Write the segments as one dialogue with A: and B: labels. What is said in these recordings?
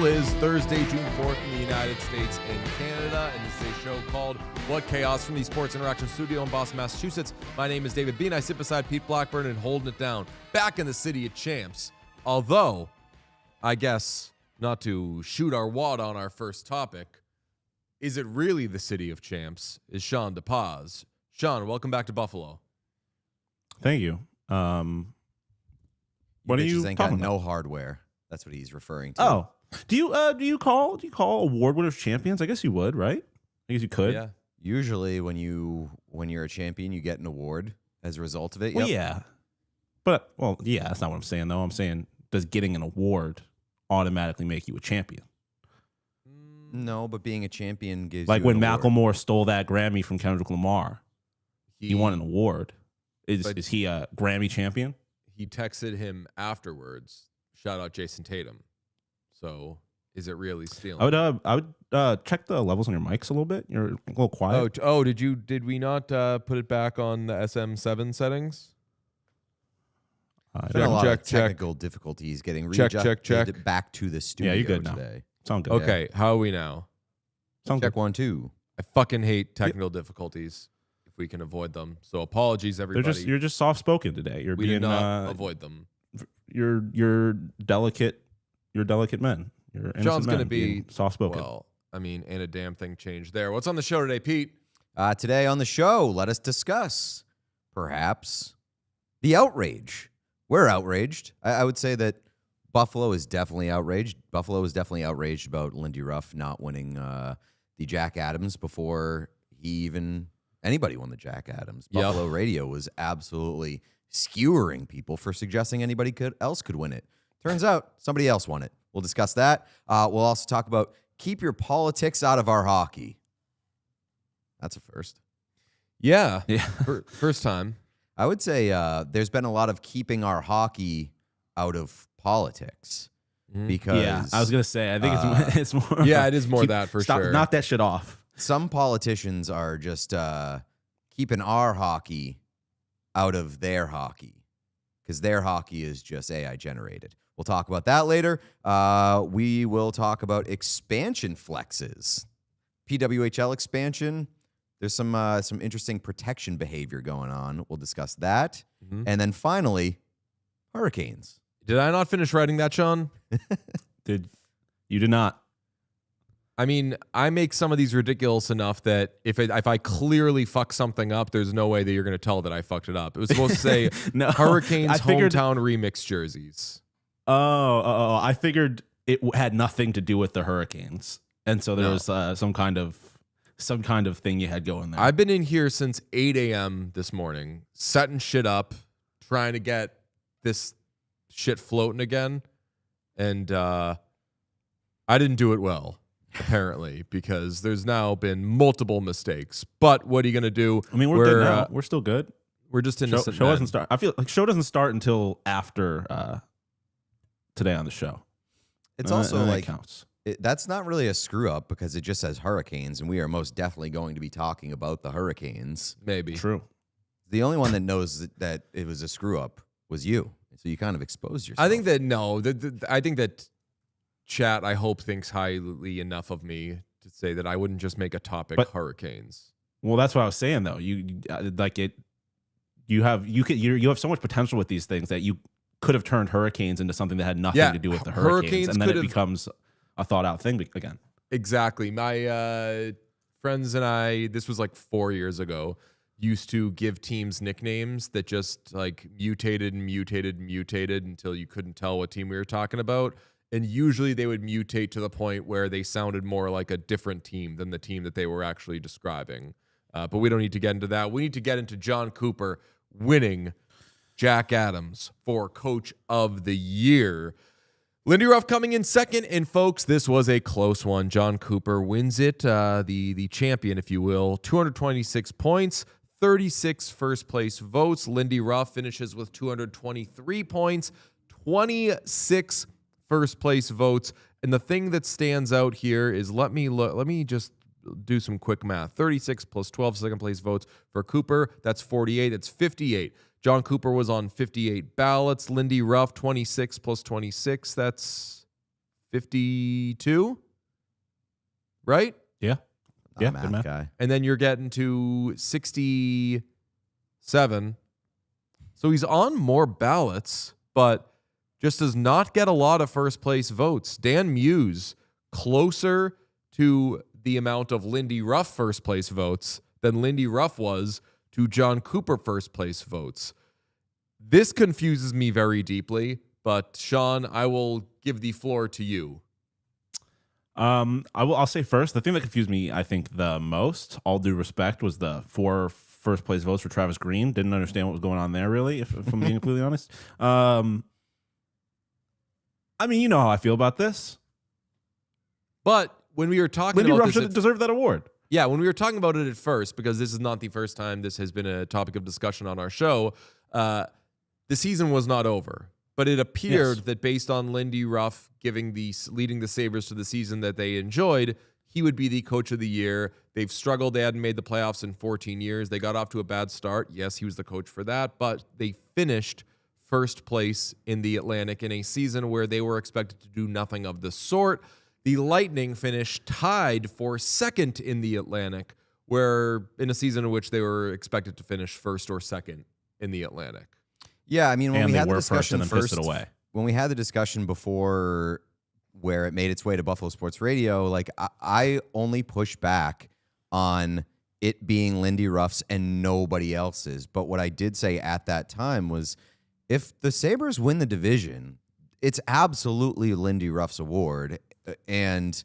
A: is Thursday, June 4th in the United States and Canada, and this is a show called What Chaos from the Sports Interaction Studio in Boston, Massachusetts. My name is David Bean. I sit beside Pete Blackburn and holding it down back in the city of champs. Although, I guess, not to shoot our wad on our first topic, is it really the city of champs? Is Sean DePaz. Sean, welcome back to Buffalo.
B: Thank you. What are you
C: ain't
B: talking
C: got
B: about?
C: no hardware. That's what he's referring to.
B: Oh, do you call award winners champions? I guess you would, right? I guess you could.
A: Yeah.
C: Usually, when you're a champion, you get an award as a result of it.
B: Well,
C: Yep.
B: yeah. But that's not what I'm saying though. I'm saying, does getting an award automatically make you a champion?
C: No, but being a champion gives
B: Like
C: you
B: when
C: an award.
B: Macklemore stole that Grammy from Kendrick Lamar, he won an award.
A: But-
B: Is he a Grammy champion?
A: He texted him afterwards. Shout out Jason Tatum. So, is it really stealing?
B: I would check the levels on your mics a little bit. You're a little quiet.
A: Did we not put it back on the SM7 settings?
B: I
C: Been a
B: don't-
C: lot
A: check,
C: of technical difficulties getting
A: Check,
C: readjusted
A: check.
C: back to the studio
B: you're good now.
C: today.
B: Sound good.
A: Okay, how are we now?
B: Sound
C: Check
B: good.
C: 1, 2.
A: I fucking hate technical difficulties if we can avoid them. So apologies, everybody.
B: You're just soft spoken today. You're
A: we
B: being
A: did not avoid them.
B: you're delicate. You're delicate men. You're innocent
A: Sean's
B: men
A: going to be
B: being soft spoken.
A: Well, I mean, ain't a damn thing changed there. What's on the show today, Pete?
C: Today on the show, let us discuss, perhaps, the outrage. We're outraged. I would say that Buffalo is definitely outraged. Buffalo is definitely outraged about Lindy Ruff not winning the Jack Adams before anybody won the Jack Adams.
A: Yep.
C: Buffalo radio was absolutely skewering people for suggesting anybody else could win it. Turns out somebody else won it. We'll discuss that. We'll also talk about keep your politics out of our hockey. That's a first.
A: Yeah.
B: Yeah.
A: First time.
C: I would say there's been a lot of keeping our hockey out of politics because
B: Yeah, I was gonna say. I think it's more.
A: Yeah, it is more that for
B: stop,
A: sure.
B: Knock that shit off.
C: some politicians are just keeping our hockey out of their hockey because their hockey is just AI generated. We'll talk about that later. We will talk about expansion flexes, PWHL expansion. There's some interesting protection behavior going on. We'll discuss that.
A: Mhm.
C: And then finally, hurricanes.
A: Did I not finish writing that, Sean?
B: You did not?
A: I mean, I make some of these ridiculous enough that if I clearly fuck something up, there's no way that you're going to tell that I fucked it up. It was supposed to say
B: No,
A: Hurricanes
B: I figured-
A: hometown remix jerseys.
B: Oh, I figured it had nothing to do with the Hurricanes, and so there
A: No.
B: was some kind of thing you had going there.
A: I've been in here since 8 a.m. this morning, setting shit up, trying to get this shit floating again. And I didn't do it well, apparently, because there's now been multiple mistakes. But what are you going to do?
B: I mean, we're good now. We're still good.
A: We're just innocent
B: Show
A: men.
B: doesn't start. I feel like show doesn't start until after today on the show.
C: It's
B: And
C: also
B: that
C: like
B: counts.
C: that's not really a screw up because it just says hurricanes, and we are most definitely going to be talking about the hurricanes.
A: Maybe.
B: True.
C: The only one that knows that it was a screw up was you, so you kind of exposed yourself.
A: I think that, no, I think that chat, I hope, thinks highly enough of me to say that I wouldn't just make a topic
B: But-
A: hurricanes.
B: Well, that's what I was saying though. You like it. You have so much potential with these things that you could have turned hurricanes into something that had nothing
A: Yeah,
B: to do with the
A: hurricanes
B: hurricanes, and then
A: could
B: it
A: have-
B: becomes a thought out thing again.
A: Exactly. My friends and I, this was like 4 years ago, used to give teams nicknames that just like mutated until you couldn't tell what team we were talking about. And usually they would mutate to the point where they sounded more like a different team than the team that they were actually describing. But we don't need to get into that. We need to get into John Cooper winning Jack Adams for Coach of the Year. Lindy Ruff coming in second, and folks, this was a close one. John Cooper wins it, the champion, if you will. 226 points, 36 first place votes. Lindy Ruff finishes with 223 points, 26 first place votes. And the thing that stands out here is let me just do some quick math. 36 plus 12 second place votes for Cooper. That's 48. That's 58. John Cooper was on 58 ballots. Lindy Ruff, 26 plus 26. That's 52, right?
B: Yeah.
C: Not
B: Yeah,
C: a
B: good
C: math
B: math.
C: guy.
A: And then you're getting to 67. So he's on more ballots, but just does not get a lot of first place votes. Dan Muse closer to the amount of Lindy Ruff first place votes than Lindy Ruff was to John Cooper first place votes. This confuses me very deeply, but Sean, I will give the floor to you.
B: I'll say first, the thing that confused me, I think, the most, all due respect, was the 4 first place votes for Travis Green. Didn't understand what was going on there, really, if I'm being completely honest. I mean, you know how I feel about this.
A: But when we were talking
B: Lindy
A: about
B: Ruff
A: this,
B: should deserve that award.
A: yeah, when we were talking about it at first, because this is not the first time this has been a topic of discussion on our show, the season was not over. But it appeared that based on Lindy Ruff leading the Sabres to the season that they enjoyed, he would be the coach of the year. They've struggled. They hadn't made the playoffs in 14 years. They got off to a bad start. Yes, he was the coach for that, but they finished first place in the Atlantic in a season where they were expected to do nothing of the sort. The Lightning finished tied for second in the Atlantic, where in a season in which they were expected to finish first or second in the Atlantic.
C: Yeah, I mean, when
B: And
C: we
B: they
C: had the
B: were first
C: discussion
B: and then pissed it away.
C: when we had the discussion before where it made its way to Buffalo Sports Radio, like I only push back on it being Lindy Ruff's and nobody else's. But what I did say at that time was if the Sabres win the division, it's absolutely Lindy Ruff's award. And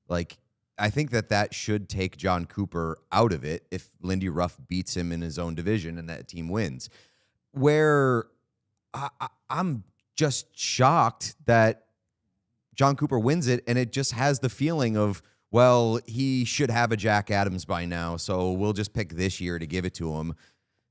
C: like, I think that should take John Cooper out of it if Lindy Ruff beats him in his own division and that team wins. Where I'm just shocked that John Cooper wins it, and it just has the feeling of, well, he should have a Jack Adams by now, so we'll just pick this year to give it to him.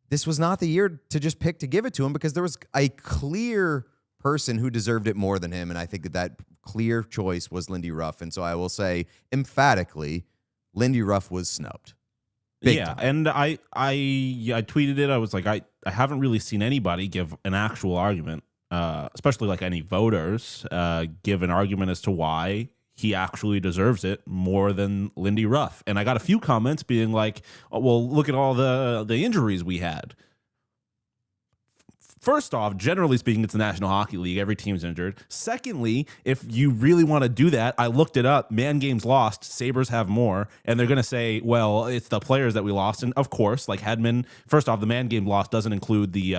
C: This was not the year to just pick to give it to him because there was a clear person who deserved it more than him, and I think that clear choice was Lindy Ruff. And so I will say emphatically, Lindy Ruff was snubbed. Big time.
B: And I tweeted it. I was like, I haven't really seen anybody give an actual argument, especially like any voters, give an argument as to why he actually deserves it more than Lindy Ruff. And I got a few comments being like, oh, well, look at all the injuries we had. First off, generally speaking, it's the National Hockey League. Every team's injured. Secondly, if you really want to do that, I looked it up. Man games lost. Sabres have more. And they're going to say, well, it's the players that we lost. And of course, like Hedman, first off, the man game lost doesn't include the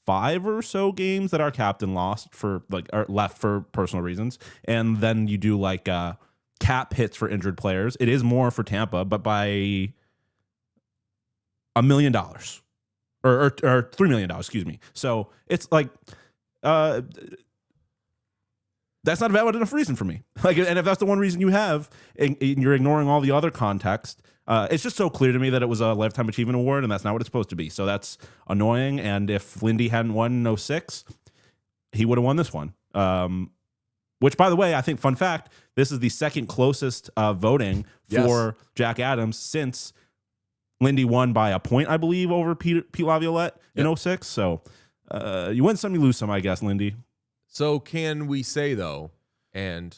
B: 5 or so games that our captain lost for like or left for personal reasons. And then you do like cap hits for injured players. It is more for Tampa, but by $1 million. Or $3 million, excuse me. So it's like, that's not a valid enough reason for me. Like, and if that's the one reason you have, and you're ignoring all the other context, it's just so clear to me that it was a Lifetime Achievement Award, and that's not what it's supposed to be. So that's annoying. And if Lindy hadn't won in 06, he would have won this one. Which, by the way, I think, fun fact, this is the second closest voting for Jack Adams since Lindy won by a point, I believe, over Pete Laviolette in 06. So you win some, you lose some, I guess, Lindy.
A: So can we say, though, and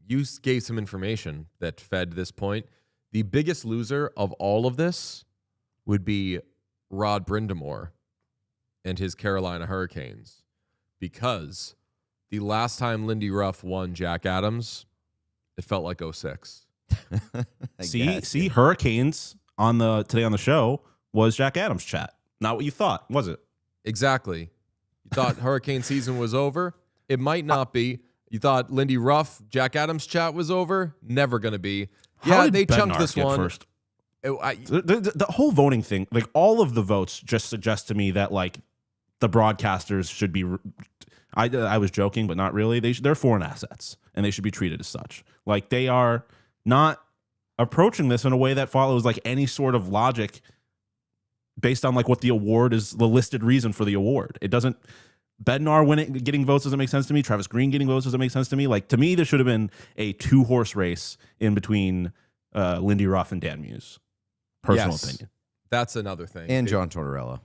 A: you gave some information that fed this point, the biggest loser of all of this would be Rod Brindamore and his Carolina Hurricanes, because the last time Lindy Ruff won Jack Adams, it felt like 06.
B: See, Hurricanes today on the show was Jack Adams chat. Not what you thought, was it?
A: Exactly. You thought hurricane season was over? It might not be. You thought Lindy Ruff, Jack Adams chat was over? Never going to be.
B: How did
A: they
B: Bednar
A: chunked this
B: get
A: one.
B: First? The whole voting thing, like all of the votes just suggest to me that like the broadcasters should be, I was joking, but not really. They're foreign assets and they should be treated as such. Like they are not approaching this in a way that follows like any sort of logic based on like what the award is, the listed reason for the award. It doesn't. Bednar getting votes doesn't make sense to me. Travis Green getting votes doesn't make sense to me. Like to me, there should have been a 2-horse race in between Lindy Ruff and Dan Muse. Personal opinion.
A: That's another thing.
C: And John Tortorella.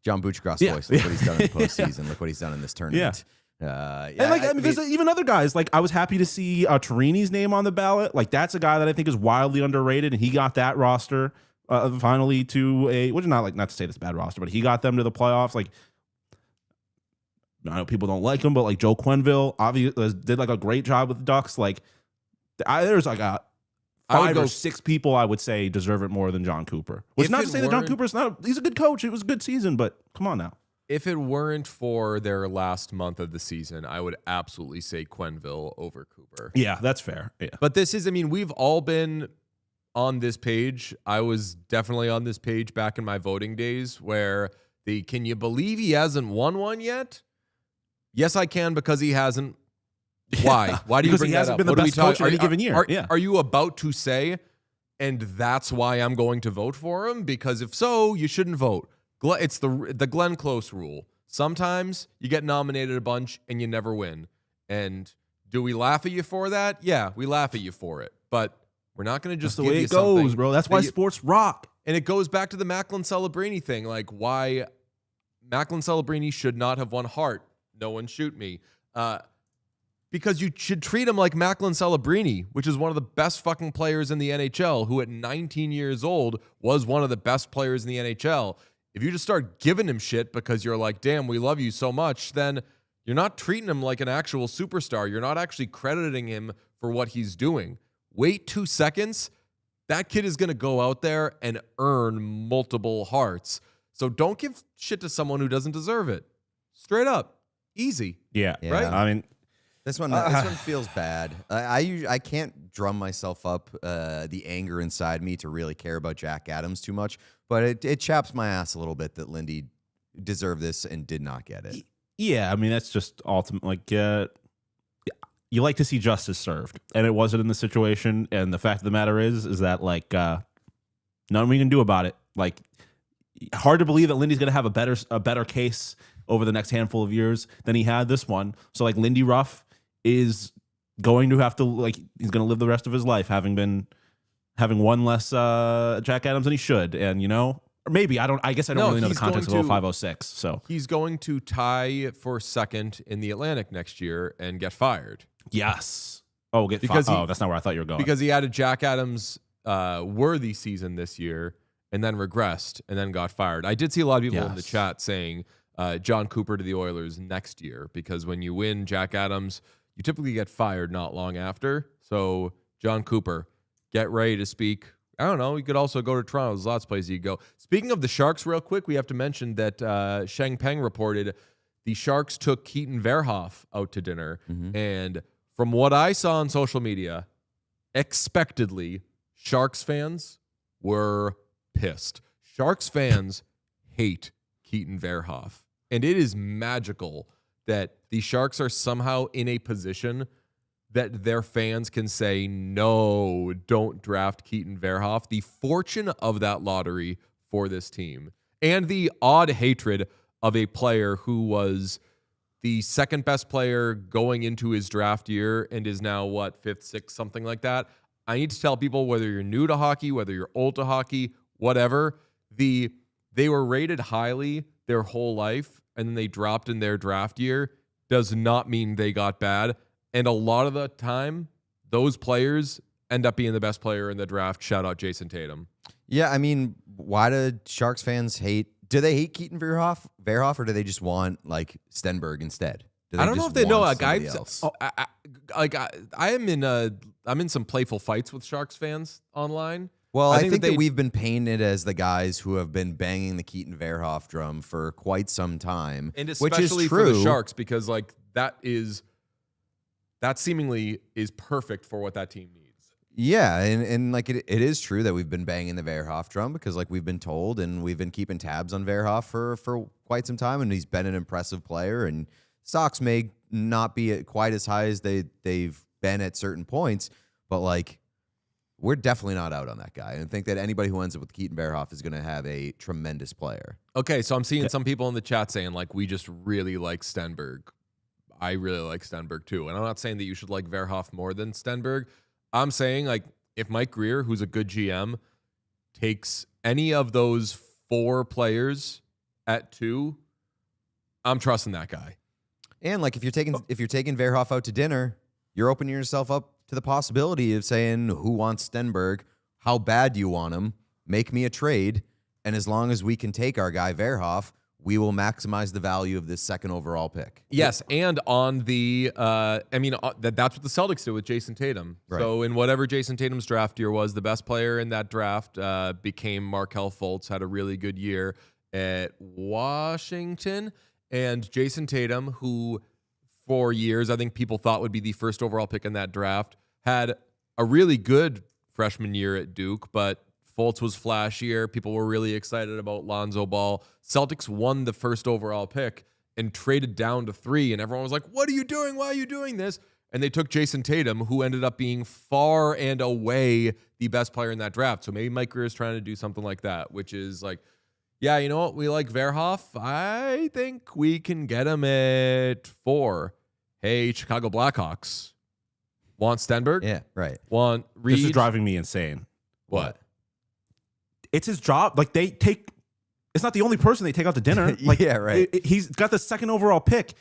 C: John Buchgross voice. Look what he's done in the postseason. Look what he's done in this tournament.
B: And I mean, there's even other guys. Like I was happy to see Torini's name on the ballot. Like that's a guy that I think is wildly underrated, and he got that roster finally to which is not to say this bad roster, but he got them to the playoffs. Like I know people don't like him, but like Joe Quenneville obviously did like a great job with the Ducks. Like there's like a 5 or 6 people I would say deserve it more than John Cooper. Which not to say that John Cooper's he's a good coach. It was a good season, but come on now.
A: If it weren't for their last month of the season, I would absolutely say Quenneville over Cooper.
B: Yeah, that's fair. Yeah.
A: But this is, I mean, we've all been on this page. I was definitely on this page back in my voting days where can you believe he hasn't won one yet? Yes, I can, because he hasn't. Why?
B: Yeah,
A: Why do you bring
B: he hasn't
A: that up?
B: been the best coach any given year.
A: Are you about to say, and that's why I'm going to vote for him? Because if so, you shouldn't vote. It's the Glenn Close rule. Sometimes you get nominated a bunch and you never win. And do we laugh at you for that? Yeah, we laugh at you for it. But we're not going to just
B: That's the way it goes, bro. That's why sports rock. And
A: it goes back to the Macklin Celebrini thing, like why Macklin Celebrini should not have won Hart. No one shoot me. Because you should treat him like Macklin Celebrini, which is one of the best fucking players in the NHL, who at 19 years old was one of the best players in the NHL. If you just start giving him shit because you're like, damn, we love you so much, then you're not treating him like an actual superstar. You're not actually crediting him for what he's doing. Wait 2 seconds. That kid is going to go out there and earn multiple hearts. So don't give shit to someone who doesn't deserve it. Straight up. Easy.
B: Yeah.
A: Right?
B: I mean,
C: This one feels bad. I can't drum myself up the anger inside me to really care about Jack Adams too much, but it chaps my ass a little bit that Lindy deserved this and did not get it.
B: Yeah, I mean that's just ultimate. Like you like to see justice served, and it wasn't in the situation. And the fact of the matter is that like nothing we can do about it. Like hard to believe that Lindy's going to have a better case over the next handful of years than he had this one. So like Lindy Ruff is going to have to he's going to live the rest of his life having one less Jack Adams than he should, and or maybe I guess I don't really know the context of 0506. So
A: he's going to tie for second in the Atlantic next year and get fired.
B: Yes. Oh, that's not where I thought you were going.
A: Because he had a Jack Adams worthy season this year and then regressed and then got fired. I did see a lot of people in the chat saying John Cooper to the Oilers next year, because when you win Jack Adams, you typically get fired not long after. So John Cooper, get ready to speak. I don't know. You could also go to Toronto. There's lots of places you could go. Speaking of the Sharks, real quick, we have to mention that Sheng Peng reported the Sharks took Keaton Verhoff out to dinner. Mm-hmm. And from what I saw on social media, expectedly, Sharks fans were pissed. Sharks fans hate Keaton Verhoff. And it is magical that the Sharks are somehow in a position that their fans can say, no, don't draft Keaton Verhoff. The fortune of that lottery for this team and the odd hatred of a player who was the second best player going into his draft year and is now, fifth, sixth, something like that. I need to tell people, whether you're new to hockey, whether you're old to hockey, whatever, they were rated highly their whole life and then they dropped in their draft year does not mean they got bad. And a lot of the time, those players end up being the best player in the draft. Shout out Jason Tatum.
C: Yeah, I mean, why do Sharks fans hate? Do they hate Keaton Verhoff, or do they just want Stenberg instead?
A: I don't know if they know. I'm in some playful fights with Sharks fans online.
C: Well, I think that we've been painted as the guys who have been banging the Keaton Verhoff drum for quite some time,
A: and especially
C: which is true
A: for the Sharks, because that seemingly is perfect for what that team needs.
C: Yeah, and it is true that we've been banging the Verhoff drum because we've been told, and we've been keeping tabs on Verhoff for quite some time, and he's been an impressive player. And stocks may not be quite as high as they've been at certain points, but we're definitely not out on that guy. And I think that anybody who ends up with Keaton Verhoff is going to have a tremendous player.
A: Okay, so I'm seeing some people in the chat saying we just really like Stenberg. I really like Stenberg too. And I'm not saying that you should like Verhoff more than Stenberg. I'm saying if Mike Greer, who's a good GM, takes any of those 4 players at 2, I'm trusting that guy.
C: And like if you're taking Verhoff out to dinner, you're opening yourself up to the possibility of saying, who wants Stenberg? How bad do you want him? Make me a trade. And as long as we can take our guy Verhoff, we will maximize the value of this second overall pick.
A: Yes, and on the, that's what the Celtics did with Jason Tatum.
C: Right.
A: So in whatever Jason Tatum's draft year was, the best player in that draft became Markelle Fultz, had a really good year at Washington. And Jason Tatum, who for years I think people thought would be the first overall pick in that draft, had a really good freshman year at Duke, but Fultz was flashier. People were really excited about Lonzo Ball. Celtics won the first overall pick and traded down to 3, and everyone was like, what are you doing? Why are you doing this? And they took Jason Tatum, who ended up being far and away the best player in that draft. So maybe Mike Grier is trying to do something like that, which is like, yeah, you know what? We like Verhoff. I think we can get him at 4. Hey, Chicago Blackhawks. Want Stenberg?
C: Yeah, right.
A: Want Reed?
B: This is driving me insane.
A: What?
B: It's his job. Like it's not the only person they take out to dinner. Like,
C: yeah, right.
B: He's got the second overall pick.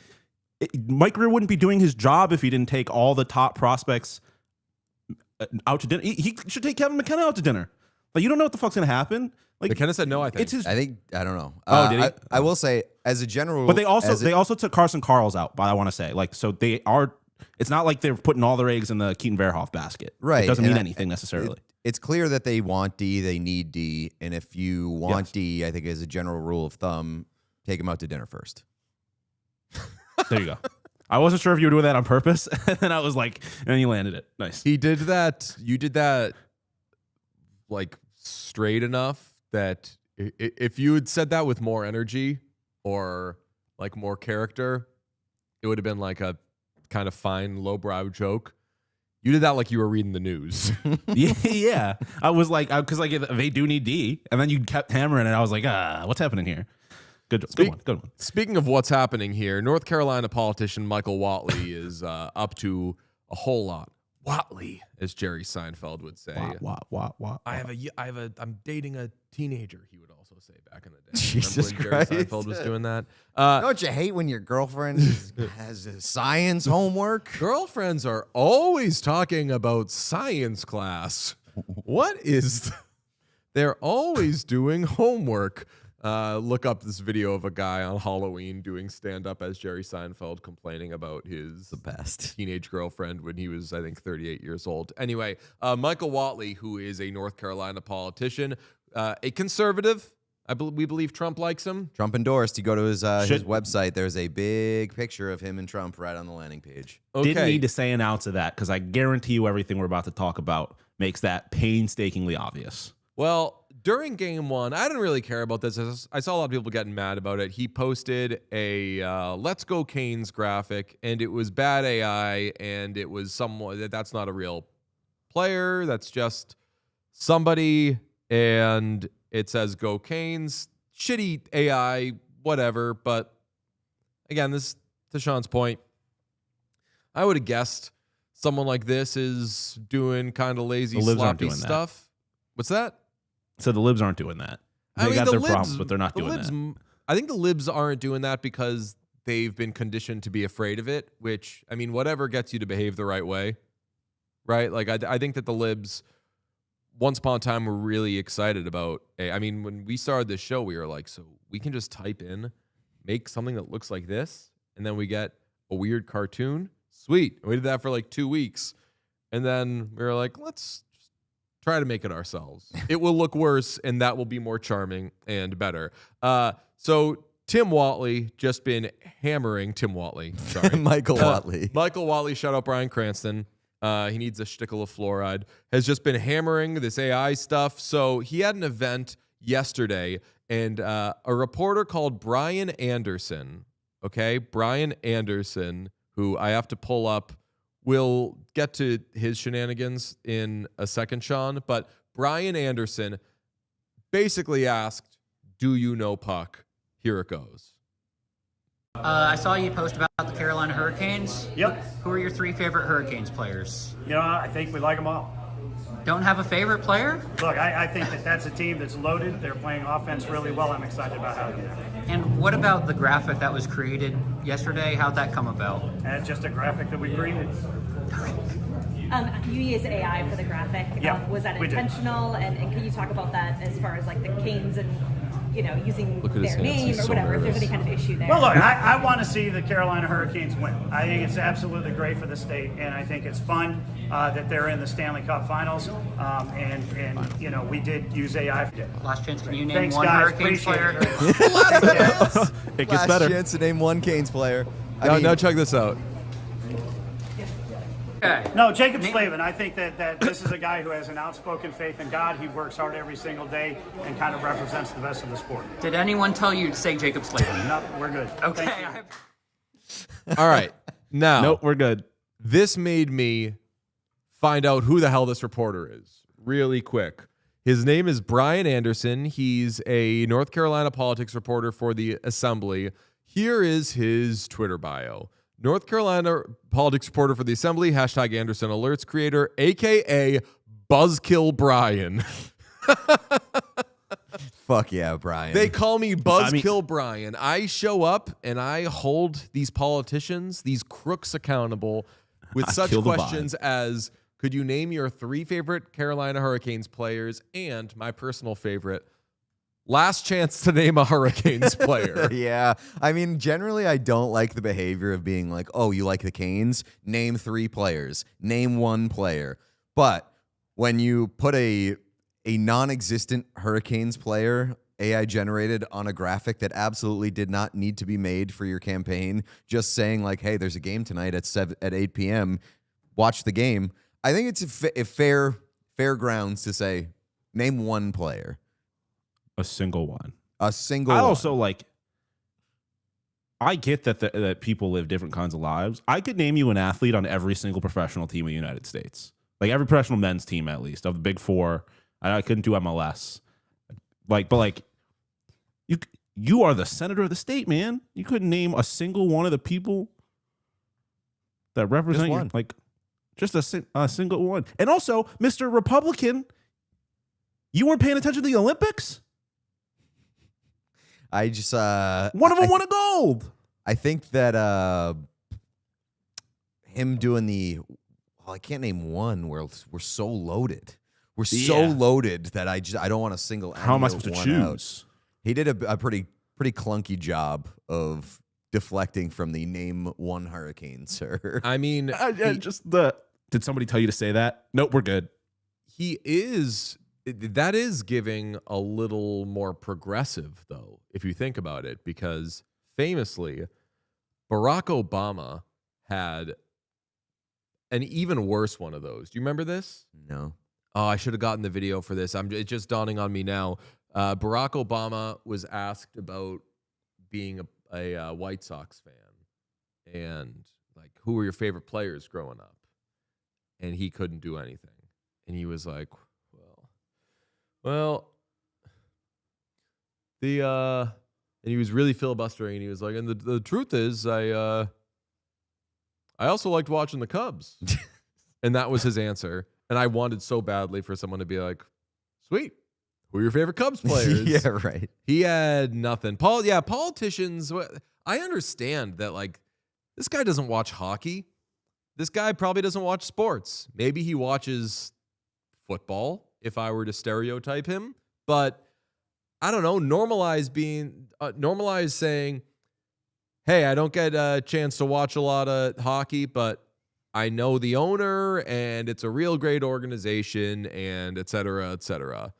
B: Mike Grier wouldn't be doing his job if he didn't take all the top prospects out to dinner. He should take Kevin McKenna out to dinner. Like, you don't know what the fuck's gonna happen. Like,
A: McKenna said no. I think
B: it's his.
C: I don't know.
B: Oh, did he?
C: I will say, as a general,
B: But they also took Carson Karls out. But I want to say, like, so they are. It's not like they're putting all their eggs in the Keaton Verhoff basket.
C: Right.
B: It doesn't mean anything necessarily.
C: It's clear that they want D, they need D, and if you want D, I think as a general rule of thumb, take him out to dinner first.
B: There you go. I wasn't sure if you were doing that on purpose, and then I was like, and then you landed it. Nice.
A: he did that. You did that like straight enough that if you had said that with more energy or like more character, it would have been like a kind of fine lowbrow joke. You did that like you were reading the news.
B: Yeah. I was like, because like they do need D, and then you kept hammering it. I was like, what's happening here? Good one.
A: Speaking of what's happening here, North Carolina politician Michael Whatley is up to a whole lot. Whatley, as Jerry Seinfeld would say.
B: What?
A: I'm dating a teenager, he would also say back in the day.
C: Jesus
A: Remember when
C: Christ.
A: Jerry Seinfeld was doing that?
C: Don't you hate when your girlfriend has a science homework?
A: Girlfriends are always talking about science class. What is... They're always doing homework. Look up this video of a guy on Halloween doing stand-up as Jerry Seinfeld complaining about his
C: best
A: teenage girlfriend when he was, I think, 38 years old. Anyway, Michael Whatley, who is a North Carolina politician, a conservative. We believe Trump likes him.
C: Trump endorsed. You go to his website. There's a big picture of him and Trump right on the landing page.
A: Okay.
B: Didn't need to say an ounce of that because I guarantee you everything we're about to talk about makes that painstakingly obvious.
A: Well, during game 1, I didn't really care about this. I saw a lot of people getting mad about it. He posted a Let's Go Canes graphic, and it was bad AI, and it was someone that's not a real player. That's just somebody, and it says Go Canes. Shitty AI, whatever. But again, this to Sean's point, I would have guessed someone like this is doing kind of lazy, sloppy stuff. What's that?
B: So the libs aren't doing that. They got their problems, but they're not doing that.
A: I think the libs aren't doing that because they've been conditioned to be afraid of it, which, I mean, whatever gets you to behave the right way, right? Like, I think that the libs, once upon a time, were really excited about, I mean, when we started this show, we were like, so we can just type in, make something that looks like this, and then we get a weird cartoon? Sweet. And we did that for like 2 weeks. And then we were like, let's try to make it ourselves. It will look worse, and that will be more charming and better. So Tim Whatley just been hammering Tim Whatley. Sorry,
C: Michael Whatley.
A: Michael Whatley, shout out Bryan Cranston. He needs a shtickle of fluoride. Has just been hammering this AI stuff. So he had an event yesterday, and a reporter called Brian Anderson. Okay, Brian Anderson, who I have to pull up. We'll get to his shenanigans in a second, Sean. But Brian Anderson basically asked, do you know puck? Here it goes.
D: I saw you post about the Carolina Hurricanes.
E: Yep.
D: Who are your 3 favorite Hurricanes players?
E: You know, I think we like them all.
D: Don't have a favorite player?
E: Look, I think that's a team that's loaded. They're playing offense really well. I'm excited about how they do.
D: And what about the graphic that was created yesterday? How'd that come about?
E: And just a graphic that we created.
F: You use AI for the graphic.
E: Yeah,
F: Was that
E: we did.
F: intentional? And can you talk about that as far as like the Canes and using
A: Look at his
F: their
A: hands,
F: name
A: he's
F: or
A: so
F: whatever? If there's
A: nervous.
F: any kind of issue there.
E: Well, look, I want to see the Carolina Hurricanes win. I think it's absolutely great for the state, and I think it's fun that they're in the Stanley Cup Finals. And we did use AI.
D: Last chance, can you name
E: Thanks,
D: one
E: guys.
D: Hurricanes
E: Appreciate
D: player?
B: It gets
C: Last
B: better.
C: chance to name one Canes player.
A: Now check this out.
D: Okay.
E: No, Jacob Slavin. I think that this is a guy who has an outspoken faith in God. He works hard every single day and kind of represents the best of the sport.
D: Did anyone tell you to say Jacob Slavin?
E: No, we're good.
D: Okay.
E: Thank you.
A: All right. Now,
B: Nope, we're good.
A: this made me find out who the hell this reporter is really quick. His name is Brian Anderson. He's a North Carolina politics reporter for the Assembly. Here is his Twitter bio. North Carolina politics reporter for the Assembly, hashtag Anderson Alerts creator, a.k.a. Buzzkill Brian.
C: Fuck yeah, Brian.
A: They call me Buzzkill Brian. I show up and I hold these politicians, these crooks accountable with such
B: kill the vibe.
A: questions as, could you name your 3 favorite Carolina Hurricanes players? And my personal favorite, last chance to name a Hurricanes player.
C: Yeah. I mean, generally, I don't like the behavior of being like, oh, you like the Canes? Name 3 players. Name 1 player. But when you put a non-existent Hurricanes player, AI generated, on a graphic that absolutely did not need to be made for your campaign, just saying like, hey, there's a game tonight at 8 p.m., watch the game. I think it's a fair grounds to say, name 1 player.
B: A single one.
C: A single
B: I
C: one.
B: also I get that people live different kinds of lives. I could name you an athlete on every single professional team in the United States. Like every professional men's team, at least, of the big 4. I couldn't do MLS. You are the senator of the state, man. You couldn't name a single one of the people that represent
C: one.
B: you. Just a single one. And also, Mr. Republican, you weren't paying attention to the Olympics?
C: I just
B: One of them won a gold.
C: I think that him doing I can't name one. We're so loaded. We're so
B: Yeah.
C: loaded that I don't want to single.
B: How am I
C: any
B: supposed to
C: one out.
B: choose?
C: He did a pretty clunky job of deflecting from the name 1 Hurricane, sir.
A: I mean,
B: Did somebody tell you to say that? Nope, we're good.
A: that is giving a little more progressive, though, if you think about it, because famously, Barack Obama had an even worse one of those. Do you remember this?
C: No.
A: Oh, I should have gotten the video for this. It's just dawning on me now. Barack Obama was asked about being a White Sox fan and like, who were your favorite players growing up? And he couldn't do anything. And he was like, well, and he was really filibustering. And he was like, and the truth is, I also liked watching the Cubs. And that was his answer. And I wanted so badly for someone to be like, sweet, who are your favorite Cubs players?
C: Yeah, right.
A: He had nothing. Politicians, I understand that, like, this guy doesn't watch hockey. This guy probably doesn't watch sports. Maybe he watches football, if I were to stereotype him. But I don't know, normalize saying, hey, I don't get a chance to watch a lot of hockey, but I know the owner and it's a real great organization and et cetera, et cetera.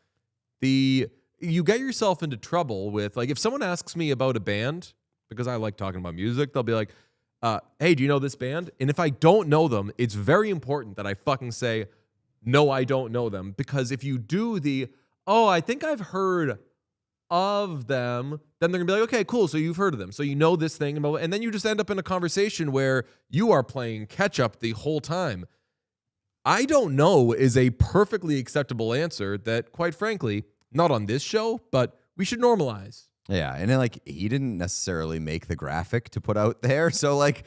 A: You get yourself into trouble with, like, if someone asks me about a band, because I like talking about music, they'll be like, hey, do you know this band? And if I don't know them, it's very important that I fucking say, no, I don't know them. Because if you do I think I've heard of them, then they're gonna be like, okay, cool, so you've heard of them. So you know this thing. And then you just end up in a conversation where you are playing catch up the whole time. I don't know is a perfectly acceptable answer that, quite frankly, not on this show, but we should normalize.
C: Yeah, and then, like, he didn't necessarily make the graphic to put out there. So, like,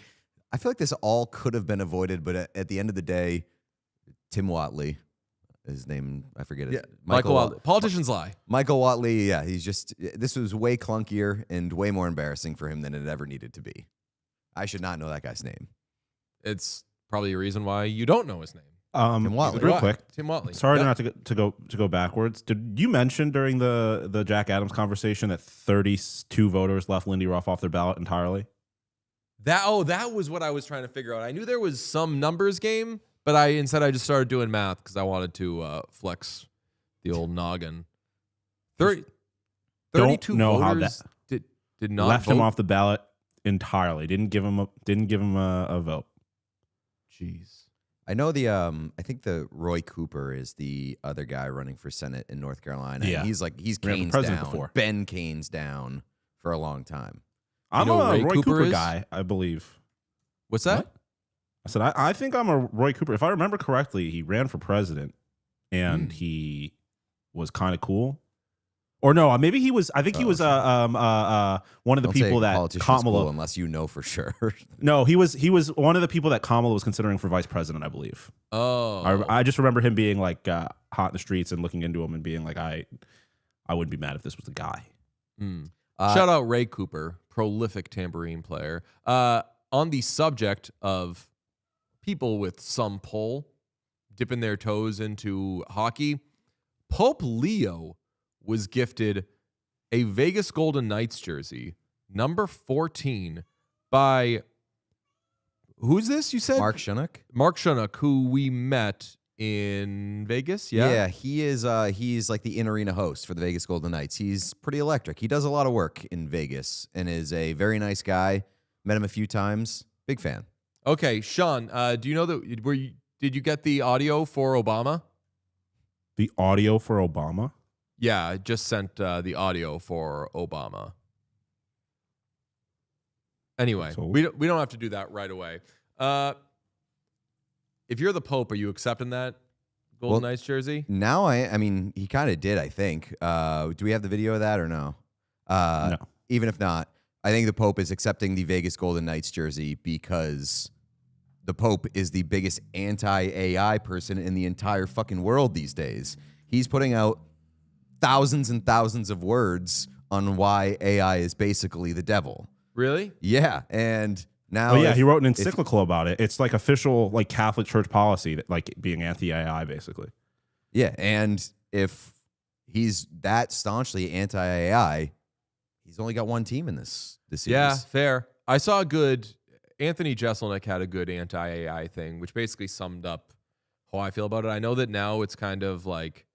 C: I feel like this all could have been avoided, but at the end of the day, Tim Watley, his name, I forget.
A: Yeah, Michael Watley. Politicians lie.
C: Michael Watley, yeah, this was way clunkier and way more embarrassing for him than it ever needed to be. I should not know that guy's name.
A: It's probably a reason why you don't know his name.
C: Tim Watley.
B: Real quick,
A: Tim Watley.
B: Sorry not to go backwards. Did you mention during the Jack Adams conversation that 32 voters left Lindy Ruff off their ballot entirely?
A: That was what I was trying to figure out. I knew there was some numbers game, but I just started doing math because I wanted to flex the old noggin. 32
B: Don't know
A: voters
B: how that
A: did not
B: left
A: vote?
B: him off the ballot entirely. Didn't give him a vote.
A: Jeez.
C: I know I think the Roy Cooper is the other guy running for Senate in North Carolina.
B: Yeah.
C: And he's
B: Ran for
C: Kane's
B: president
C: down.
B: before.
C: Ben Kane's down for a long time.
B: I'm
A: know
B: a
A: Ray
B: Roy
A: Cooper
B: Cooper
A: is?
B: guy, I believe.
A: What's that?
B: What? I said I think I'm a Roy Cooper. If I remember correctly, he ran for president, and he was kind of cool. Or no, maybe he was. I think he was one of the
C: Don't
B: people
C: say
B: that
C: politician's
B: Kamala.
C: cool unless you know for sure.
B: No, he was one of the people that Kamala was considering for vice president, I believe.
A: Oh.
B: I just remember him being like hot in the streets and looking into him and being like, I wouldn't be mad if this was the guy.
A: Shout out Ray Cooper, prolific tambourine player. On the subject of people with some pull, dipping their toes into hockey, Pope Leo was gifted a Vegas Golden Knights jersey, number 14, by, who's this, you said?
C: Mark Shunock?
A: Mark Shunock, who we met in Vegas. Yeah.
C: he is. He's like the in-arena host for the Vegas Golden Knights. He's pretty electric. He does a lot of work in Vegas and is a very nice guy. Met him a few times. Big fan.
A: Okay, Sean, do you know that, did you get the audio for Obama?
B: The audio for Obama?
A: Yeah, I just sent the audio for Obama. Anyway,
B: So-
A: we don't have to do that right away. If you're the Pope, are you accepting that Golden Knights jersey?
C: Now, I mean, he kind of did, I think. Do we have the video of that or no?
B: No.
C: Even if not, I think the Pope is accepting the Vegas Golden Knights jersey because the Pope is the biggest anti-AI person in the entire fucking world these days. He's putting out thousands and thousands of words on why AI is basically the devil.
A: Really?
C: Yeah, and now
B: Oh yeah, he wrote an encyclical about it. It's like official like Catholic Church policy that like being anti-AI basically.
C: Yeah, and if he's that staunchly anti-AI, he's only got one team in this series.
A: Yeah, fair. I saw a good, Anthony Jeselnik had a good anti-AI thing, which basically summed up how I feel about it. I know that now it's kind of like,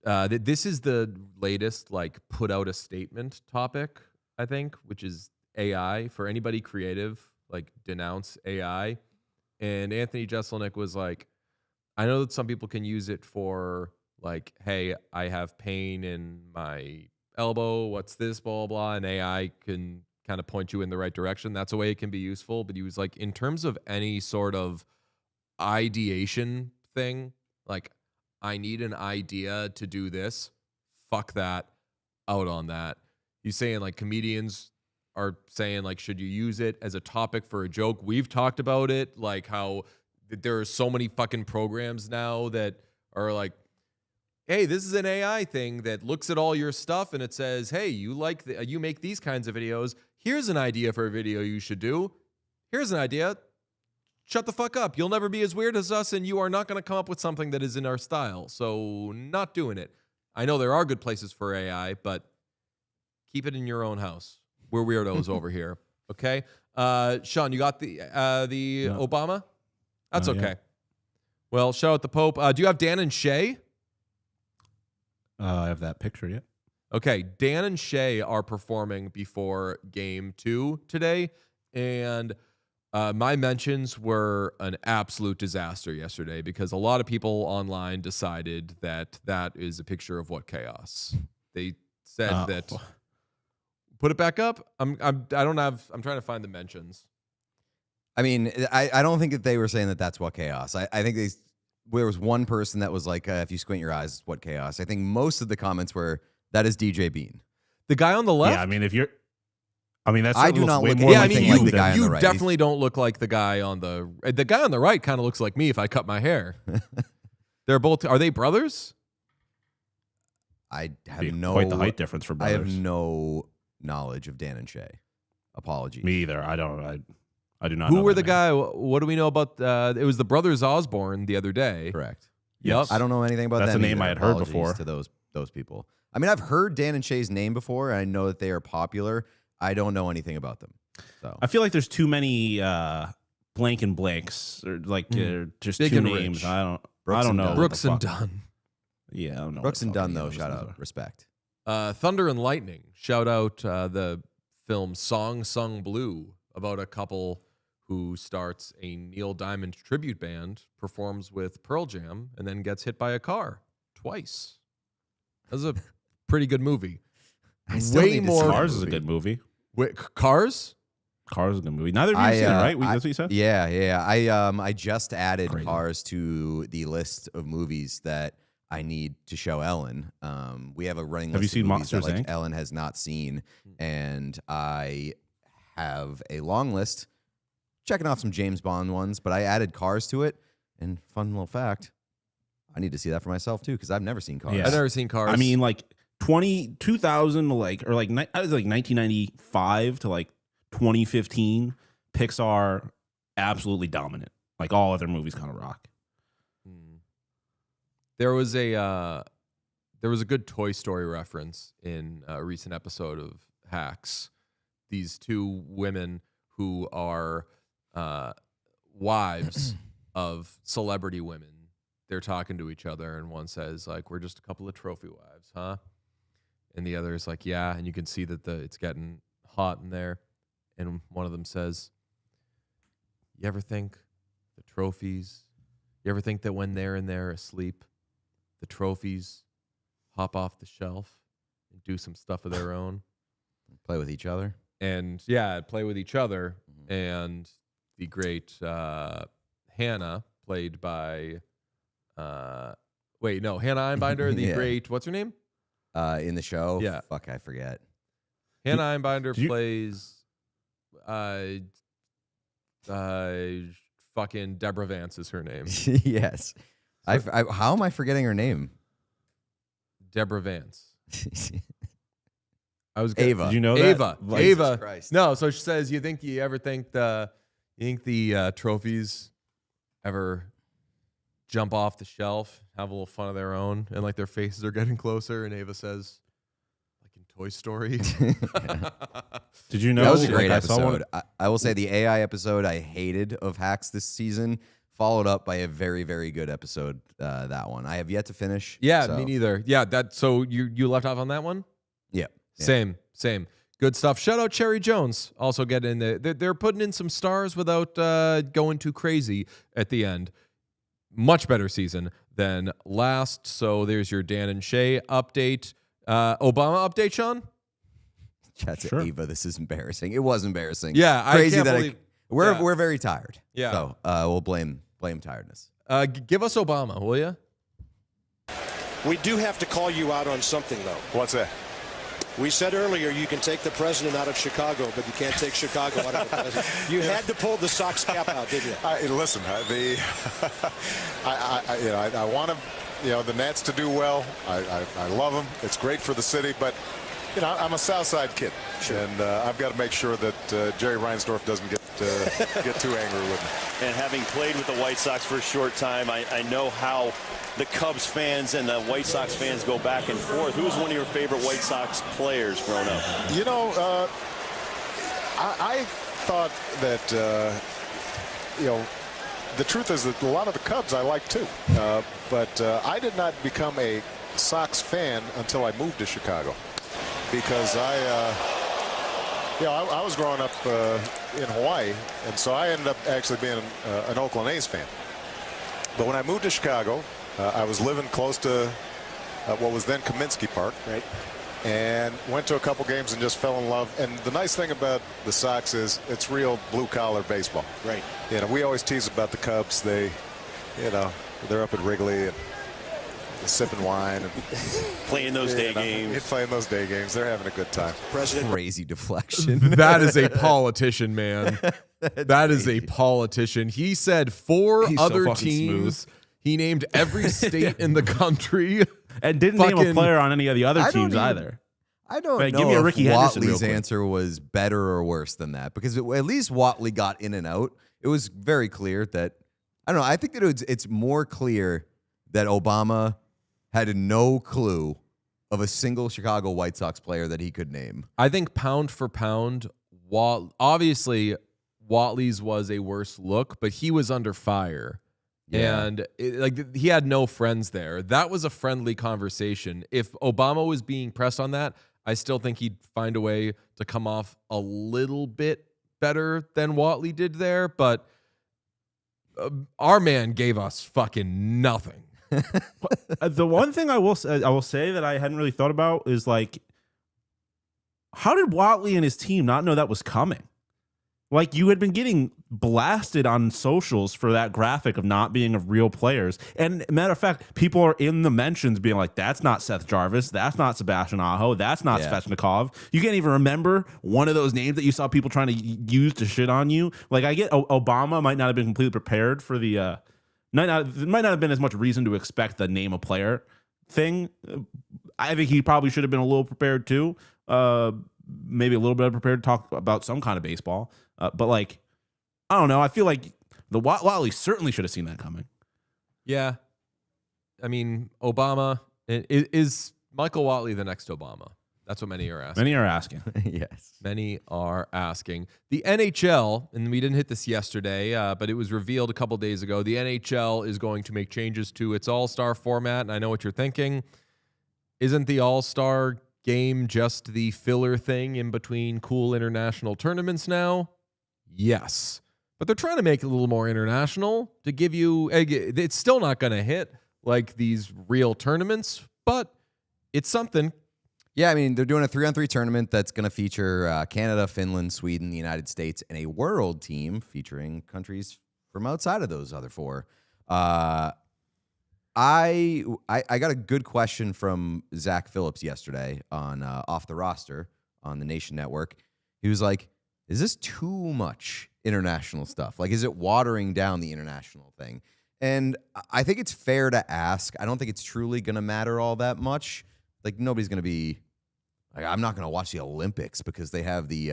A: this is the latest like put out a statement topic, I think, which is AI. For anybody creative, like denounce AI. And Anthony Jeselnik was like, I know that some people can use it for like, hey, I have pain in my elbow, what's this, blah, blah, blah, and AI can kind of point you in the right direction. That's a way it can be useful. But he was like, in terms of any sort of ideation thing, like, I need an idea to do this, fuck that, out on that. He's saying like comedians are saying like, should you use it as a topic for a joke? We've talked about it, like how there are so many fucking programs now that are like, hey, this is an AI thing that looks at all your stuff and it says, hey, you make these kinds of videos. Here's an idea for a video you should do. Here's an idea. Shut the fuck up. You'll never be as weird as us, and you are not going to come up with something that is in our style. So not doing it. I know there are good places for AI, but keep it in your own house. We're weirdos over here. Okay? Sean, you got the
B: Yeah.
A: Obama? That's
B: Yeah.
A: okay. Well, shout out the Pope. Do you have Dan and Shay?
B: I have that picture yet.
A: Okay, Dan and Shay are performing before Game 2 today, and my mentions were an absolute disaster yesterday because a lot of people online decided that that is a picture of what chaos. They said that. Put it back up. I'm trying to find the mentions.
C: I mean, I don't think that they were saying that that's what chaos. I think there was one person that was like, if you squint your eyes, it's what chaos. I think most of the comments were, that is DJ Bean.
A: The guy on the left?
B: Yeah, I mean, that's
C: I do not
B: way
C: look
B: more
A: Yeah, I
B: like
A: mean,
C: anything
B: you
C: like the guy on
A: you
C: the right.
A: definitely don't look like the guy on the right kind of looks like me if I cut my hair. They're both. Are they brothers?
C: I have
B: Be
C: no
B: quite the height difference for
C: I
B: brothers.
C: have no knowledge of Dan and Shay. Apologies.
B: Me either. I don't. I do not.
A: Who
B: know
A: were
B: that
A: the
B: name.
A: guy? What do we know about? It was the brothers Osborne the other day.
C: Correct.
A: Yep.
C: I don't know anything about
B: That's
C: them
B: a name
C: either.
B: I had heard
C: Apologies
B: before.
C: to those people. I mean, I've heard Dan and Shay's name before, and I know that they are popular. I don't know anything about them. So
B: I feel like there's too many blank and blanks, or like just
A: Big
B: two
A: and
B: names.
A: rich.
B: I
C: Brooks
B: don't
C: and
B: know.
C: Dunn.
B: what
A: Brooks
B: the
A: and
B: fuck-
A: Dunn.
B: Yeah, I don't know.
C: Brooks
B: what
C: and
B: the fuck
C: Dunn,
B: any
C: though,
B: of those
C: shout
B: names
C: out.
B: are.
C: Respect.
A: Thunder and Lightning. Shout out the film Song Sung Blue about a couple who starts a Neil Diamond tribute band, performs with Pearl Jam, and then gets hit by a car twice. That was a pretty good movie.
C: I still
A: Way
C: need to
A: more-
C: see that
B: Cars is a
C: movie.
B: good movie.
A: Wait, Cars?
B: Cars is a good movie. Neither of you have seen it, right? That's what you said?
C: Yeah. I just added
B: Crazy.
C: Cars to the list of movies that I need to show Ellen. We have a running
B: Have
C: list
B: you
C: of
B: seen
C: movies that
B: Monsters, Inc.?
C: Ellen has not seen, and I have a long list checking off some James Bond ones, but I added Cars to it. And fun little fact, I need to see that for myself too because I've never seen Cars.
B: Yeah.
A: I've never seen Cars.
B: I mean, like 2000 to like, or like, I was like 1995 to like 2015, Pixar absolutely dominant. Like all other movies kind of rock.
A: there was a good Toy Story reference in a recent episode of Hacks. These two women who are wives of celebrity women, they're talking to each other, and one says, like, we're just a couple of trophy wives, huh? And the other is like, yeah, and you can see that it's getting hot in there. And one of them says, you ever think the trophies, you ever think that when they're in there asleep, the trophies hop off the shelf and do some stuff of their own?
C: Play with each other.
A: And yeah, play with each other. And the great Hannah, played by Hannah Einbinder, the
C: Yeah.
A: great, what's her name?
C: In the show.
A: Yeah.
C: Fuck, I forget.
A: Hannah Einbinder
B: you-
A: plays fucking Deborah Vance is her name.
C: Yes. How am I forgetting her name?
A: Deborah Vance. I was
C: Ava.
B: Did you know that?
A: Ava.
B: Like-
A: Ava.
C: Christ.
A: No, so she says, you ever think the trophies ever jump off the shelf, have a little fun of their own, and like their faces are getting closer? And Ava says, like in Toy Story.
B: Did you know
C: That was a
B: like,
C: great
B: I saw one-
C: episode. I will say the AI episode I hated of Hacks this season, followed up by a very, very good episode. That one I have yet to finish.
A: Yeah,
C: so,
A: me neither. Yeah, so you left off on that one?
C: Yeah.
A: Same. Good stuff. Shout out Cherry Jones. Also get in there. They're putting in some stars without going too crazy at the end. Much better season than last. So there's your Dan and Shay update. Obama update, Sean?
C: Chat to
B: Sure.
C: Ava. This is embarrassing. It was embarrassing.
A: Yeah, I
C: crazy
A: can't
C: that
A: believe-
C: we're
A: yeah.
C: very tired.
A: Yeah.
C: So we'll blame tiredness.
A: Give us Obama, will you?
G: We do have to call you out on something, though.
H: What's that?
G: We said earlier you can take the president out of Chicago, but you can't take Chicago out of the president. You had to pull the Sox cap out, didn't you?
H: Listen, I want the Nats to do well. I love them. It's great for the city, but I'm a South Side kid, and I've got to make sure that Jerry Reinsdorf doesn't get too angry with me.
I: And having played with the White Sox for a short time, I know how the Cubs fans and the White Sox fans go back and forth. Who was one of your favorite White Sox players growing up?
H: I thought that, the truth is that a lot of the Cubs I like too. But I did not become a Sox fan until I moved to Chicago. Because I was growing up in Hawaii, and so I ended up actually being an Oakland A's fan. But when I moved to Chicago, I was living close to what was then Kaminsky Park.
G: Right.
H: And went to a couple games and just fell in love. And the nice thing about the Sox is it's real blue-collar baseball.
G: Right.
H: We always tease about the Cubs. They're up at Wrigley and sipping wine and
I: Playing those day games.
H: Playing those day games. They're having a good time.
G: President.
C: Crazy deflection.
A: That is a politician, man. That is a politician. He said four
B: He's so
A: other
B: fucking
A: teams.
B: smooth.
A: He named every state in the country.
B: And didn't name a player on any of the other teams either.
C: I don't
B: Like,
C: know
B: give me a
C: if
B: Ricky Henderson real
C: Watley's
B: quick.
C: answer was better or worse than that, because at least Watley got in and out. It was very clear that, I don't know, I think that it's more clear that Obama had no clue of a single Chicago White Sox player that he could name.
A: I think pound for pound, obviously Watley's was a worse look, but he was under fire.
C: Yeah.
A: And he had no friends there. That was a friendly conversation. If Obama was being pressed on that, I still think he'd find a way to come off a little bit better than Watley did there. But our man gave us fucking nothing.
B: The one thing I will say that I hadn't really thought about is, like, how did Watley and his team not know that was coming? Like, you had been getting blasted on socials for that graphic of not being of real players. And matter of fact, people are in the mentions being like, that's not Seth Jarvis. That's not Sebastian Aho. That's not Svechnikov. You can't even remember one of those names that you saw people trying to use to shit on you. Like, I get Obama might not have been completely prepared for the, might not have been as much reason to expect the name a player thing. I think he probably should have been a little prepared too. Maybe a little bit prepared to talk about some kind of baseball. But, like, I don't know. I feel like the Watley certainly should have seen that coming.
A: Yeah. I mean, Obama, is Michael Watley the next Obama? That's what many are asking.
B: Many are asking.
C: Yes.
A: Many are asking. The NHL, and we didn't hit this yesterday, but it was revealed a couple days ago, the NHL is going to make changes to its All-Star format, and I know what you're thinking. Isn't the All-Star Game just the filler thing in between cool international tournaments now? Yes. But they're trying to make it a little more international to give you, it's still not going to hit like these real tournaments, but it's something.
C: Yeah, I mean, they're doing a 3-on-3 tournament that's going to feature Canada, Finland, Sweden, the United States, and a world team featuring countries from outside of those other four. I got a good question from Zach Phillips yesterday on Off the Roster on the Nation Network. He was like, is this too much international stuff? Like, is it watering down the international thing? And I think it's fair to ask. I don't think it's truly going to matter all that much. Like, nobody's going to be like, I'm not going to watch the Olympics because they have the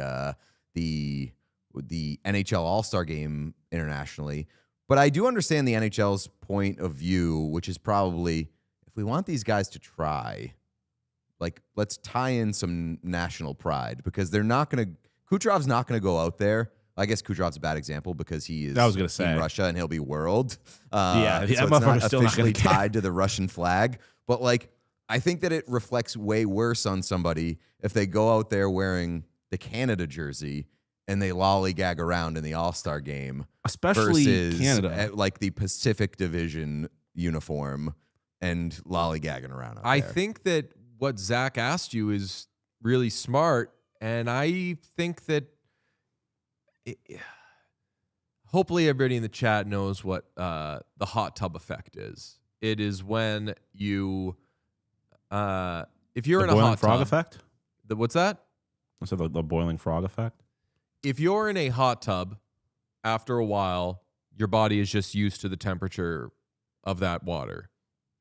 C: NHL All-Star Game internationally. But I do understand the NHL's point of view, which is probably, if we want these guys to try, like, let's tie in some national pride, because they're not going to, Kucherov's not going to go out there. I guess Kucherov's a bad example because he is in Russia and he'll be world. So it's not officially tied to the Russian flag. But, like, I think that it reflects way worse on somebody if they go out there wearing the Canada jersey and they lollygag around in the All-Star game,
B: especially
C: versus
B: Canada,
C: like the Pacific Division uniform and lollygagging around out
A: I
C: there.
A: think that what Zach asked you is really smart, and I think that hopefully everybody in the chat knows what the hot tub effect is. It is when you, if you're in a hot
B: frog
A: tub,
B: effect.
A: What's that?
B: I said the boiling frog effect.
A: If you're in a hot tub, after a while, your body is just used to the temperature of that water.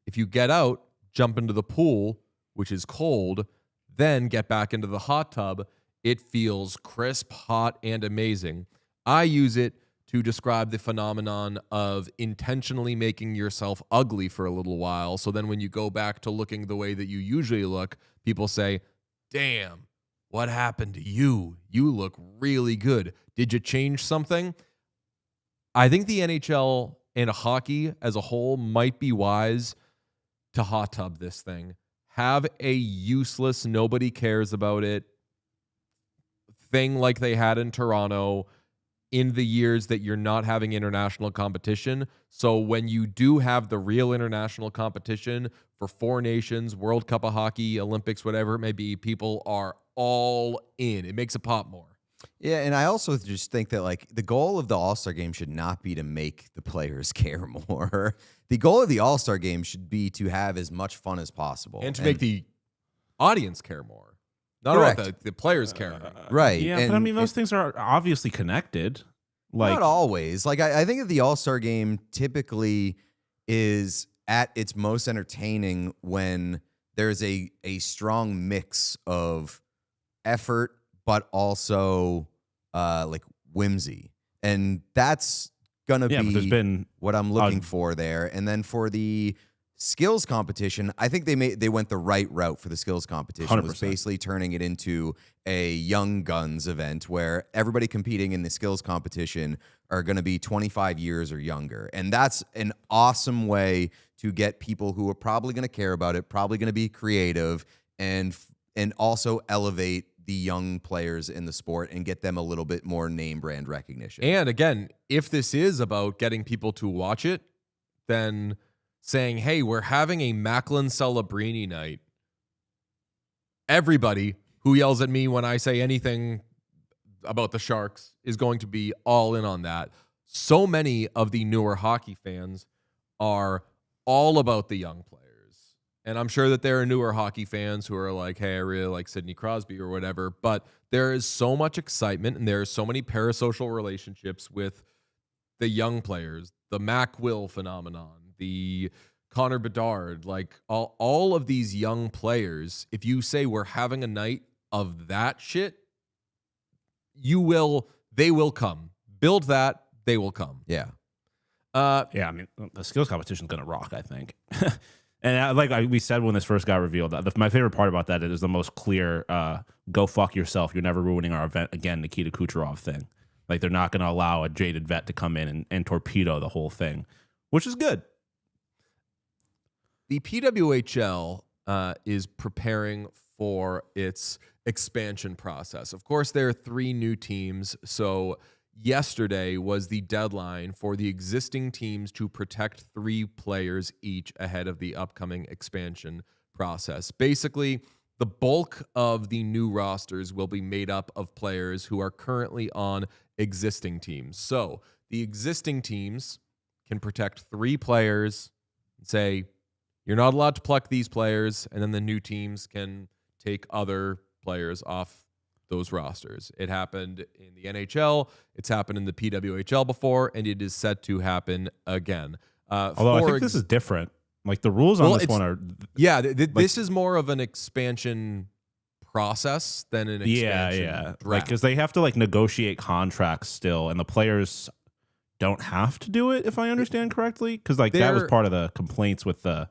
A: If you get out, jump into the pool, which is cold, then get back into the hot tub, it feels crisp, hot, and amazing. I use it to describe the phenomenon of intentionally making yourself ugly for a little while. So then when you go back to looking the way that you usually look, people say, damn, what happened to you? You look really good. Did you change something? I think the NHL and hockey as a whole might be wise to hot tub this thing. Have a useless, nobody cares about it thing like they had in Toronto in the years that you're not having international competition. So when you do have the real international competition for four nations, World Cup of Hockey, Olympics, whatever it may be, people are all in. It makes it pop more.
C: Yeah, and I also just think that, like, the goal of the All-Star Game should not be to make the players care more. The goal of the All-Star Game should be to have as much fun as possible.
A: And to make the audience care more. Not about the players caring.
C: Right.
B: Yeah,
C: and
B: but I mean, those things are obviously connected. Like,
C: not always. Like, I think that the All-Star Game typically is at its most entertaining when there's a strong mix of effort, but also like whimsy. And that's going to be what I'm looking for there. And then for the skills competition, I think they went the right route for the skills competition.
B: 100%.
C: Was basically turning it into a young guns event where everybody competing in the skills competition are going to be 25 years or younger. And that's an awesome way to get people who are probably going to care about it, probably going to be creative, and also elevate the young players in the sport and get them a little bit more name brand recognition.
A: And again, if this is about getting people to watch it, then saying, hey, we're having a Macklin Celebrini night. Everybody who yells at me when I say anything about the Sharks is going to be all in on that. So many of the newer hockey fans are all about the young players. And I'm sure that there are newer hockey fans who are like, hey, I really like Sidney Crosby or whatever. But there is so much excitement and there are so many parasocial relationships with the young players, the Mac Will phenomenon, the Connor Bedard, like all of these young players. If you say we're having a night of that shit, they will come. Build that, they will come.
C: Yeah.
B: I mean, the skills competition is going to rock, I think. And like we said when this first got revealed, my favorite part about that is the most clear, go fuck yourself, you're never ruining our event again, Nikita Kucherov thing. Like, they're not going to allow a jaded vet to come in and torpedo the whole thing, which is good.
A: The PWHL is preparing for its expansion process. Of course, there are 3 new teams, so yesterday was the deadline for the existing teams to protect 3 players each ahead of the upcoming expansion process. Basically, the bulk of the new rosters will be made up of players who are currently on existing teams. So the existing teams can protect 3 players and say, you're not allowed to pluck these players, and then the new teams can take other players off those rosters. It happened in the NHL, it's happened in the PWHL before, and it is set to happen again.
B: Although I think this is different. Like, the rules on this one are...
A: Yeah, this is more of an expansion process than an expansion draft.
B: Like, because they have to, like, negotiate contracts still, and the players don't have to do it, if I understand correctly. Because, like, that was part of the complaints with the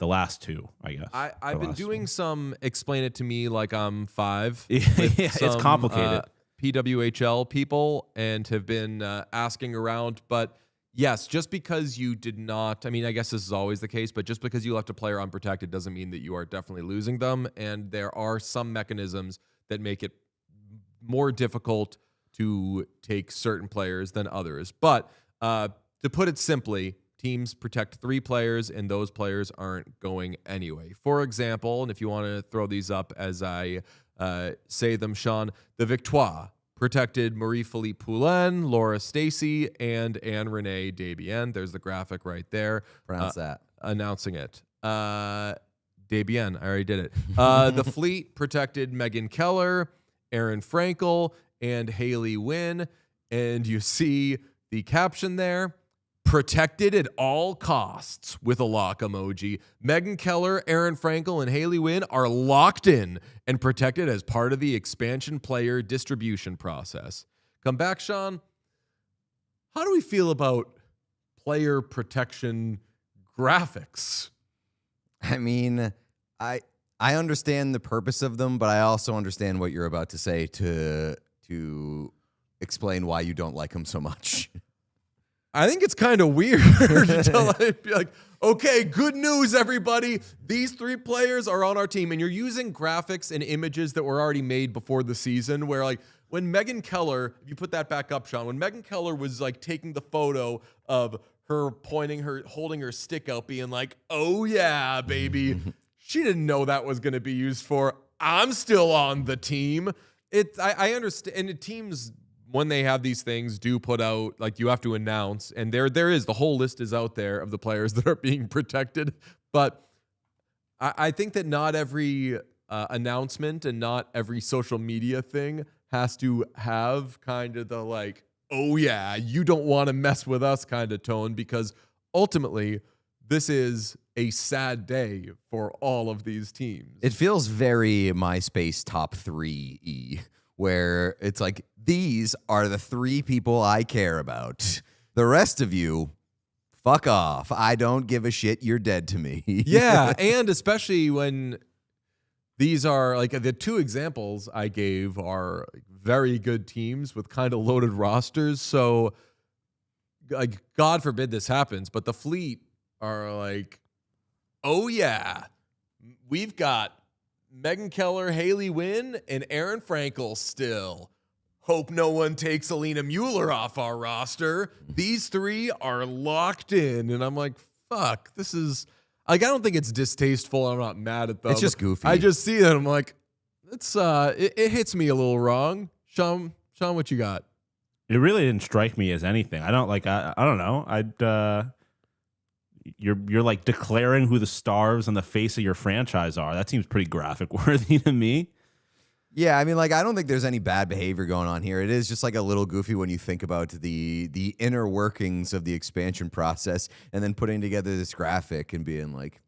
B: last 2, I guess.
A: I've been doing some explain it to me like I'm 5.
B: It's complicated.
A: PWHL people, and have been asking around. But yes, just because you did not, I mean, I guess this is always the case, but just because you left a player unprotected doesn't mean that you are definitely losing them. And there are some mechanisms that make it more difficult to take certain players than others. But to put it simply, teams protect 3 players, and those players aren't going anyway. For example, and if you want to throw these up as I say them, Sean, the Victoire protected Marie-Philippe Poulin, Laura Stacey, and Anne-Renee Desbiens. There's the graphic right there.
C: Pronounce that.
A: Announcing it. Desbiens, I already did it. The Fleet protected Megan Keller, Aaron Frankel, and Haley Wynn. And you see the caption there. Protected at all costs with a lock emoji. Megan Keller, Aaron Frankel, and Haley Wynn are locked in and protected as part of the expansion player distribution process. Come back, Sean. How do we feel about player protection graphics?
C: I mean, I understand the purpose of them, but I also understand what you're about to say to explain why you don't like them so much.
A: I think it's kind of weird to be like, okay, good news, everybody. These 3 players are on our team, and you're using graphics and images that were already made before the season, where, like, when Megan Keller, if you put that back up, Sean, when Megan Keller was, like, taking the photo of her holding her stick out, being like, oh yeah, baby, she didn't know that was going to be used for, I'm still on the team. I understand, and the teams, when they have these things, do put out, like, you have to announce, and there is, the whole list is out there of the players that are being protected. But I think that not every announcement and not every social media thing has to have kind of the, like, oh yeah, you don't want to mess with us kind of tone, because ultimately, this is a sad day for all of these teams.
C: It feels very MySpace top 3 where it's like, these are the 3 people I care about. The rest of you, fuck off. I don't give a shit. You're dead to me.
A: Yeah, and especially when these are like the 2 examples I gave are very good teams with kind of loaded rosters. So, like, God forbid this happens, but the Fleet are like, oh yeah, we've got Megan Keller, Haley Wynn, and Aaron Frankel still. Hope no one takes Alina Mueller off our roster. These 3 are locked in. And I'm like, fuck, this is like, I don't think it's distasteful. I'm not mad at them.
C: It's just goofy.
A: I just see that. I'm like, it hits me a little wrong. Sean, what you got?
B: It really didn't strike me as anything. I don't like. I don't know. You're like declaring who the stars on the face of your franchise are. That seems pretty graphic worthy to me.
C: Yeah, I mean, like, I don't think there's any bad behavior going on here. It is just like a little goofy when you think about the inner workings of the expansion process, and then putting together this graphic and being like,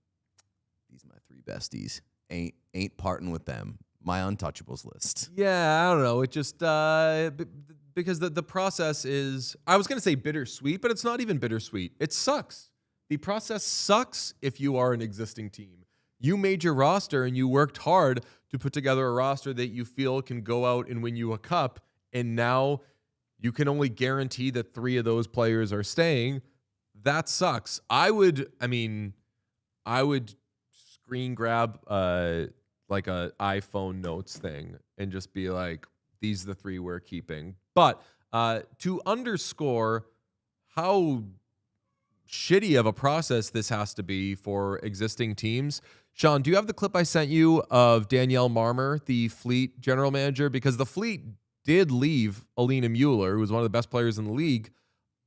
C: these are my 3 besties. Ain't parting with them. My untouchables list.
A: Yeah, I don't know. It just because the process is, I was going to say bittersweet, but it's not even bittersweet. It sucks. The process sucks if you are an existing team. You made your roster and you worked hard to put together a roster that you feel can go out and win you a cup, and now you can only guarantee that 3 of those players are staying. That sucks. I would screen grab like a iPhone notes thing and just be like, these are the 3 we're keeping. But to underscore how shitty of a process this has to be for existing teams, Sean, do you have the clip I sent you of Danielle Marmer, the Fleet general manager? Because the Fleet did leave Alina Mueller, who was one of the best players in the league,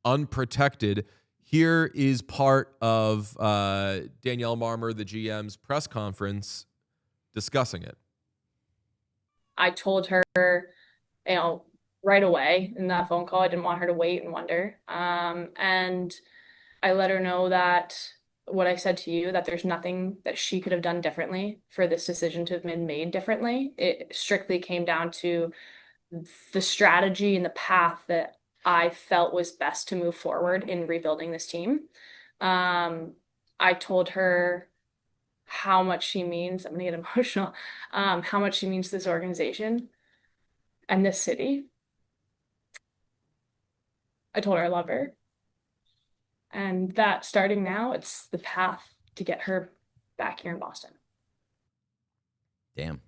A: unprotected. Here is part of Danielle Marmer, the GM's press conference, discussing it.
J: I told her, right away in that phone call, I didn't want her to wait and wonder. And I let her know that what I said to you, that there's nothing that she could have done differently for this decision to have been made differently. It strictly came down to the strategy and the path that I felt was best to move forward in rebuilding this team. I told her how much she means, I'm gonna get emotional, how much she means to this organization and this city. I told her I love her. And that starting now, it's the path to get her back here in Boston.
C: Damn,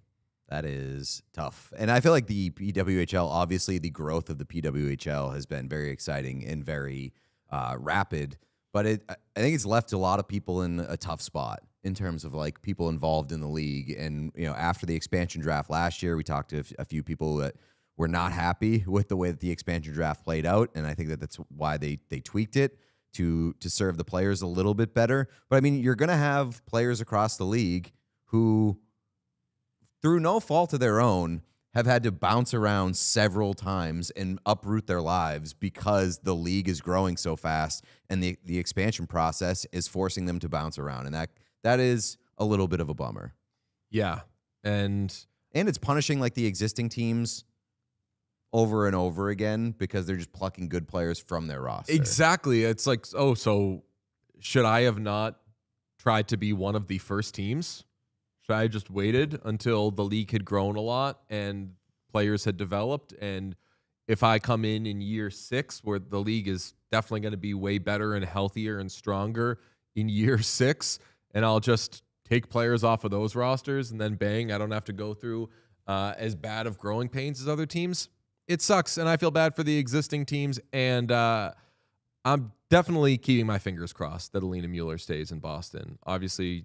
C: that is tough. And I feel like the PWHL, obviously the growth of the PWHL has been very exciting and very rapid. But I think it's left a lot of people in a tough spot in terms of like people involved in the league. And, after the expansion draft last year, we talked to a few people that were not happy with the way that the expansion draft played out. And I think that that's why they tweaked it to serve the players a little bit better. But I mean, you're going to have players across the league who, through no fault of their own, have had to bounce around several times and uproot their lives because the league is growing so fast and the expansion process is forcing them to bounce around. And that is a little bit of a bummer.
A: Yeah. And
C: it's punishing like the existing teams over and over again because they're just plucking good players from their roster.
A: Exactly. It's like, oh, so should I have not tried to be one of the first teams? Should I have just waited until the league had grown a lot and players had developed? And if I come in year 6, where the league is definitely going to be way better and healthier and stronger in year 6, and I'll just take players off of those rosters and then bang, I don't have to go through as bad of growing pains as other teams. It sucks, and I feel bad for the existing teams, and I'm definitely keeping my fingers crossed that Alina Mueller stays in Boston. Obviously,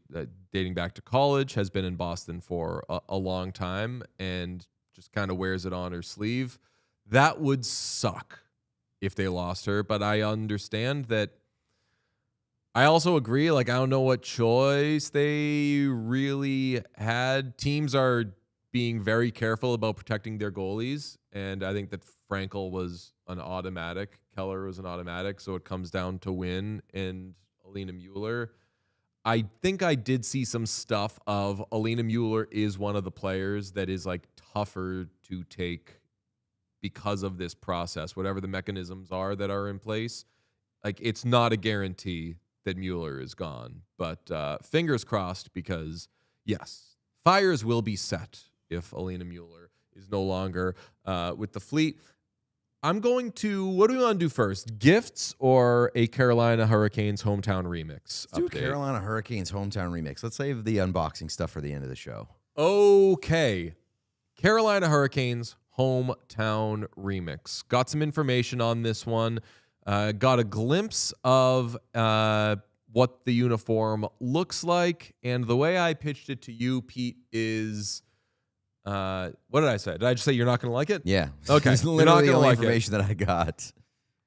A: dating back to college, has been in Boston for a long time and just kind of wears it on her sleeve. That would suck if they lost her, but I understand that. I also agree, like, I don't know what choice they really had. Teams are being very careful about protecting their goalies, and I think that Frankel was an automatic. Keller was an automatic, so it comes down to win, and Alina Mueller. I think I did see some stuff of Alina Mueller is one of the players that is like tougher to take because of this process, whatever the mechanisms are that are in place. Like, it's not a guarantee that Mueller is gone, but fingers crossed, because yes, fires will be set if Alina Mueller is no longer with the Fleet. I'm going to, what do we want to do first? Gifts or a Carolina Hurricanes hometown remix?
C: Let's do a Carolina Hurricanes hometown remix. Let's save the unboxing stuff for the end of the show.
A: Okay. Carolina Hurricanes hometown remix. Got some information on this one. Got a glimpse of what the uniform looks like. And the way I pitched it to you, Pete, is... what did I say? Did I just say you're not going to like it?
C: Yeah.
A: Okay.
C: It's
A: You're
C: literally
A: not
C: the
A: gonna
C: only
A: like
C: information that I got.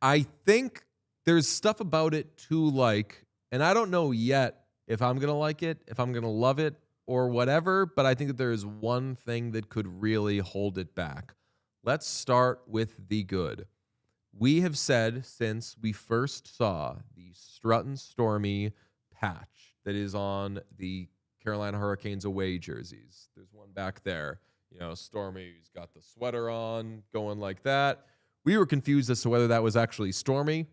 A: I think there's stuff about it to like, and I don't know yet if I'm going to like it, if I'm going to love it, or whatever, but I think that there is one thing that could really hold it back. Let's start with the good. We have said since we first saw the Strutton Stormy patch that is on the Carolina Hurricanes away jerseys. There's one back there. You know, Stormy's got the sweater on, going like that. We were confused as to whether that was actually Stormy.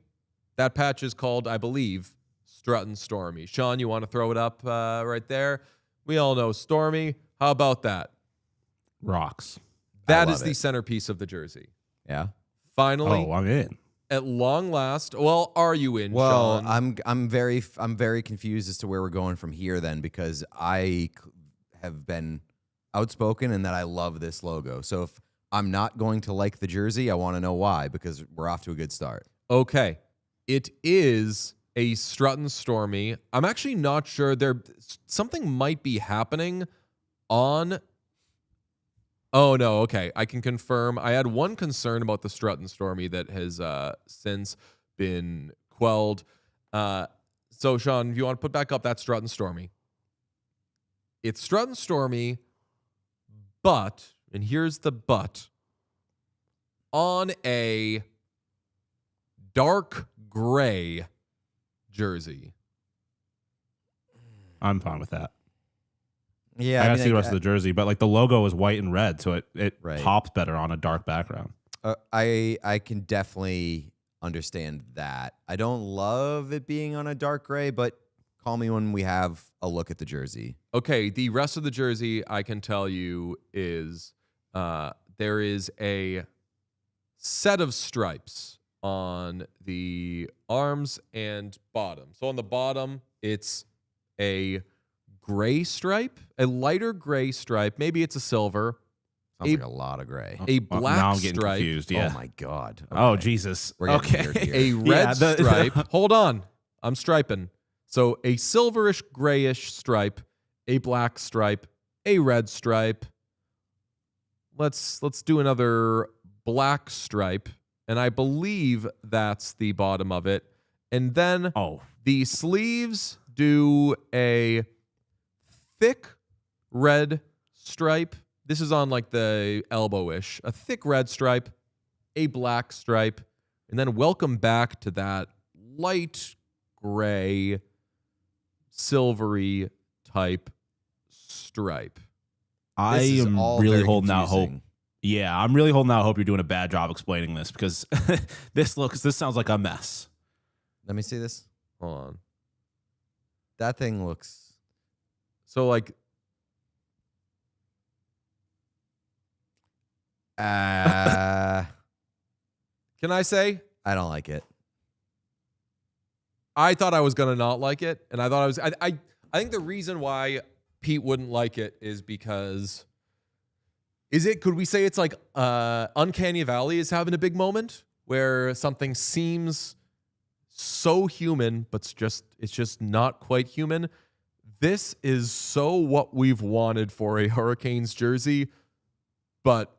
A: That patch is called, I believe, Strutton Stormy. Sean, you want to throw it up right there? We all know Stormy. How about that?
B: Rocks.
A: That is the centerpiece of the jersey.
C: Yeah.
A: Finally.
B: Oh, I'm in.
A: At long last. Well, are you in,
C: Well,
A: Sean?
C: I'm very confused as to where we're going from here then, because I have been outspoken and that I love this logo. So if I'm not going to like the jersey, I want to know why, because we're off to a good start.
A: Okay. It is a Strutton Stormy. I'm actually not sure. Something might be happening on... Oh, no, okay. I can confirm. I had one concern about the Strutton Stormy that has since been quelled. So, Sean, if you want to put back up that Strutton Stormy. It's Strutton Stormy, but, and here's the but, on a dark gray jersey.
B: I'm fine with that.
C: Yeah,
B: I gotta see the rest of the jersey, but like the logo is white and red, so it
C: Right.
B: pops better on a dark background.
C: I can definitely understand that. I don't love it being on a dark gray, but call me when we have a look at the jersey.
A: Okay, the rest of the jersey, I can tell you, is there is a set of stripes on the arms and bottom. So on the bottom, it's a gray stripe, a lighter gray stripe. Maybe it's a silver.
C: Sounds like a lot of gray.
A: A black
B: now I'm getting
A: stripe.
B: confused. Yeah.
C: Oh my God.
B: Oh
C: Okay.
B: Jesus.
C: We're getting weird here.
A: A red
B: Yeah,
A: stripe. Hold on. I'm striping. So a silverish grayish stripe, a black stripe, a red stripe. Let's do another black stripe, and I believe that's the bottom of it. And then the sleeves do a thick red stripe. This is on like the elbow-ish. A thick red stripe, a black stripe, and then welcome back to that light gray, silvery type stripe.
B: I
C: This is
B: am
C: all
B: really
C: very
B: holding out hope.
C: confusing.
B: Yeah, I'm really holding out hope you're doing a bad job explaining this, because this sounds like a mess.
C: Let me see this.
A: Hold on.
C: That thing looks...
A: So like...
C: Can
A: I say?
C: I don't like it.
A: I thought I was gonna not like it, and I thought I was. I think the reason why Pete wouldn't like it is because. Could we say it's like Uncanny Valley is having a big moment where something seems so human, but it's just not quite human. This is so what we've wanted for a Hurricanes jersey, but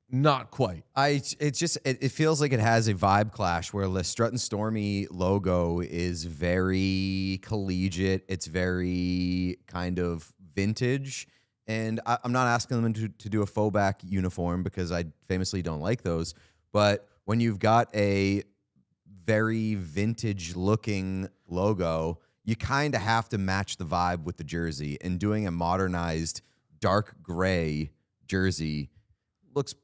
A: not quite.
C: It feels like it has a vibe clash where the Strutton Stormy logo is very collegiate. It's very kind of vintage. And I'm not asking them to do a faux back uniform because I famously don't like those. But when you've got a very vintage looking logo, you kind of have to match the vibe with the jersey. And doing a modernized dark gray jersey looks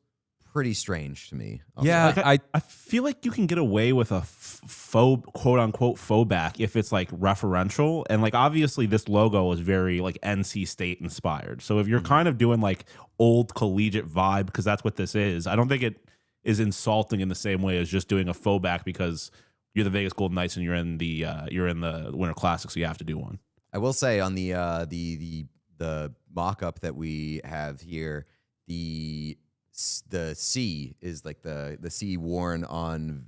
C: pretty strange to me.
A: Yeah,
B: Like I feel like you can get away with a faux, quote unquote, faux back if it's like referential. And like obviously this logo is very like NC State inspired. So if you're kind of doing like old collegiate vibe, because that's what this is, I don't think it is insulting in the same way as just doing a faux back because you're the Vegas Golden Knights and you're in the Winter Classic, so you have to do one.
C: I will say on the mock-up that we have here, the C is like the C worn on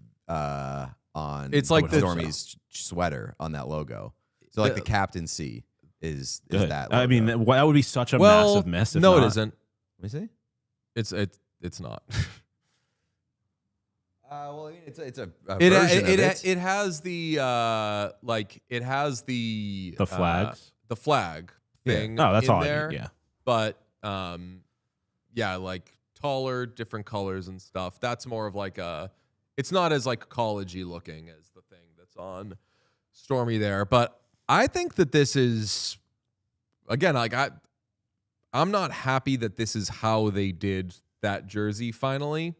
A: it's like
C: Stormy's sweater on that logo. So like the captain C is that logo.
B: I mean, that would be such a massive miss.
A: No, it isn't.
C: Let me see.
A: It's not.
C: Well, I mean, it's a version of it.
A: It has the
B: The flags?
A: the flag thing.
B: Oh, that's
A: in
B: all
A: there.
B: I need, yeah.
A: But yeah, like taller, different colors and stuff. That's more of like it's not as like collegey looking as the thing that's on Stormy there. But I think that this is, again, like I'm not happy that this is how they did that jersey finally,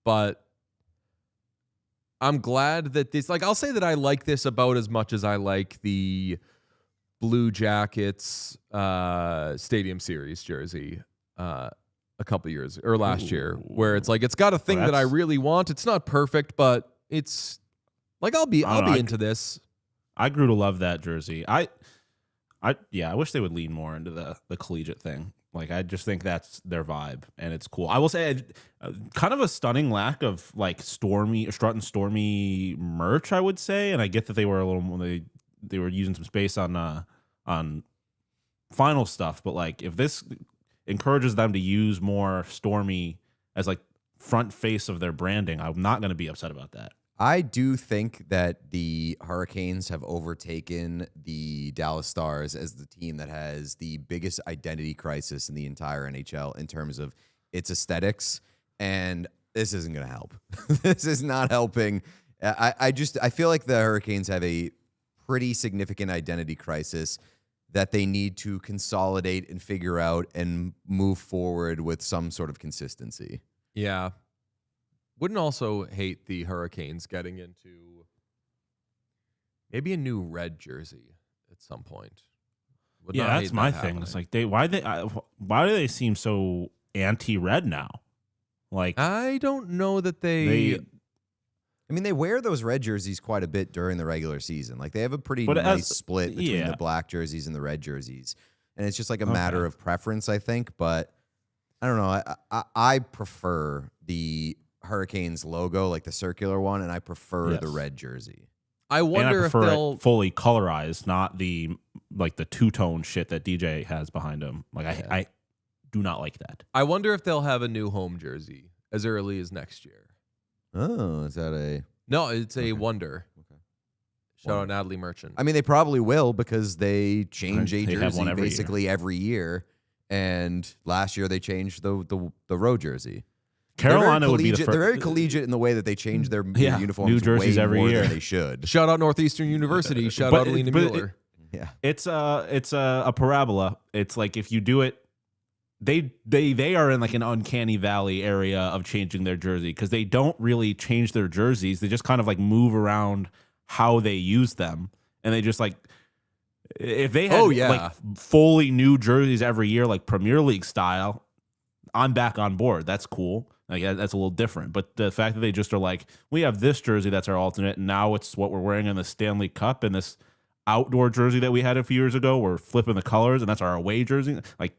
A: but I'm glad that this, like, I'll say that I like this about as much as I like the Blue Jackets Stadium Series jersey a couple years or last year, where it's like it's got a thing that I really want. It's not perfect, but it's like I'll be into this.
B: I grew to love that jersey. I wish they would lean more into the collegiate thing. Like, I just think that's their vibe, and it's cool. I will say, kind of a stunning lack of like Strut and Stormy merch, I would say. And I get that they were a little more, they were using some space on final stuff, but like if this encourages them to use more Stormy as like front face of their branding, I'm not going to be upset about that.
C: I do think that the Hurricanes have overtaken the Dallas Stars as the team that has the biggest identity crisis in the entire NHL in terms of its aesthetics, and this isn't going to help. This is not helping. I feel like the Hurricanes have a pretty significant identity crisis that they need to consolidate and figure out and move forward with some sort of consistency.
A: Yeah. Wouldn't also hate the Hurricanes getting into maybe a new red jersey at some point. Would not
B: that's
A: hate
B: my
A: that
B: thing.
A: happening.
B: It's like why do they seem so anti-red now? Like,
A: I don't know that they
C: I mean, they wear those red jerseys quite a bit during the regular season. Like, they have a pretty nice split between the black jerseys and the red jerseys. And it's just like a matter of preference, I think. But I don't know. I prefer the Hurricanes logo, like the circular one, and I prefer the red jersey.
A: I wonder if they'll
B: fully colorized, not the like the two-tone shit that DJ has behind him. Like, I do not like that.
A: I wonder if they'll have a new home jersey as early as next year.
C: Oh, is that a...
A: No, it's a wonder. Okay. Shout out Natalie Merchant.
C: I mean, they probably will because they change a
B: They have
C: jersey
B: one
C: basically every year. And last year they changed the road jersey.
B: Carolina would be the first.
C: They're very collegiate in the way that they change their uniforms
B: new jerseys
C: way
B: every
C: more
B: year.
C: than they should.
A: Shout out Northeastern University. Shout out Alina Mueller.
B: It's a parabola. It's like if you do it, they are in like an uncanny valley area of changing their jersey because they don't really change their jerseys. They just kind of like move around how they use them, and they just like if they had like fully new jerseys every year, like Premier League style, I'm back on board. That's cool. Like, that's a little different. But the fact that they just are like, we have this jersey that's our alternate, and now it's what we're wearing in the Stanley Cup, and this outdoor jersey that we had a few years ago, we're flipping the colors, and that's our away jersey. Like,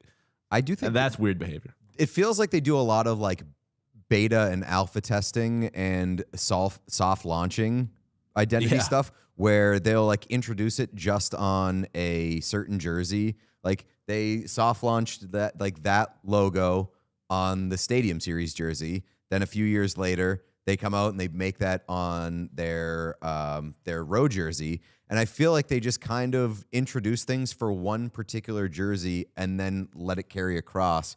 C: I do think
B: that's weird behavior.
C: It feels like they do a lot of like beta and alpha testing and soft launching identity stuff where they'll like introduce it just on a certain jersey. Like, they soft launched that logo on the Stadium Series jersey. Then a few years later, they come out and they make that on their road jersey. And I feel like they just kind of introduce things for one particular jersey and then let it carry across.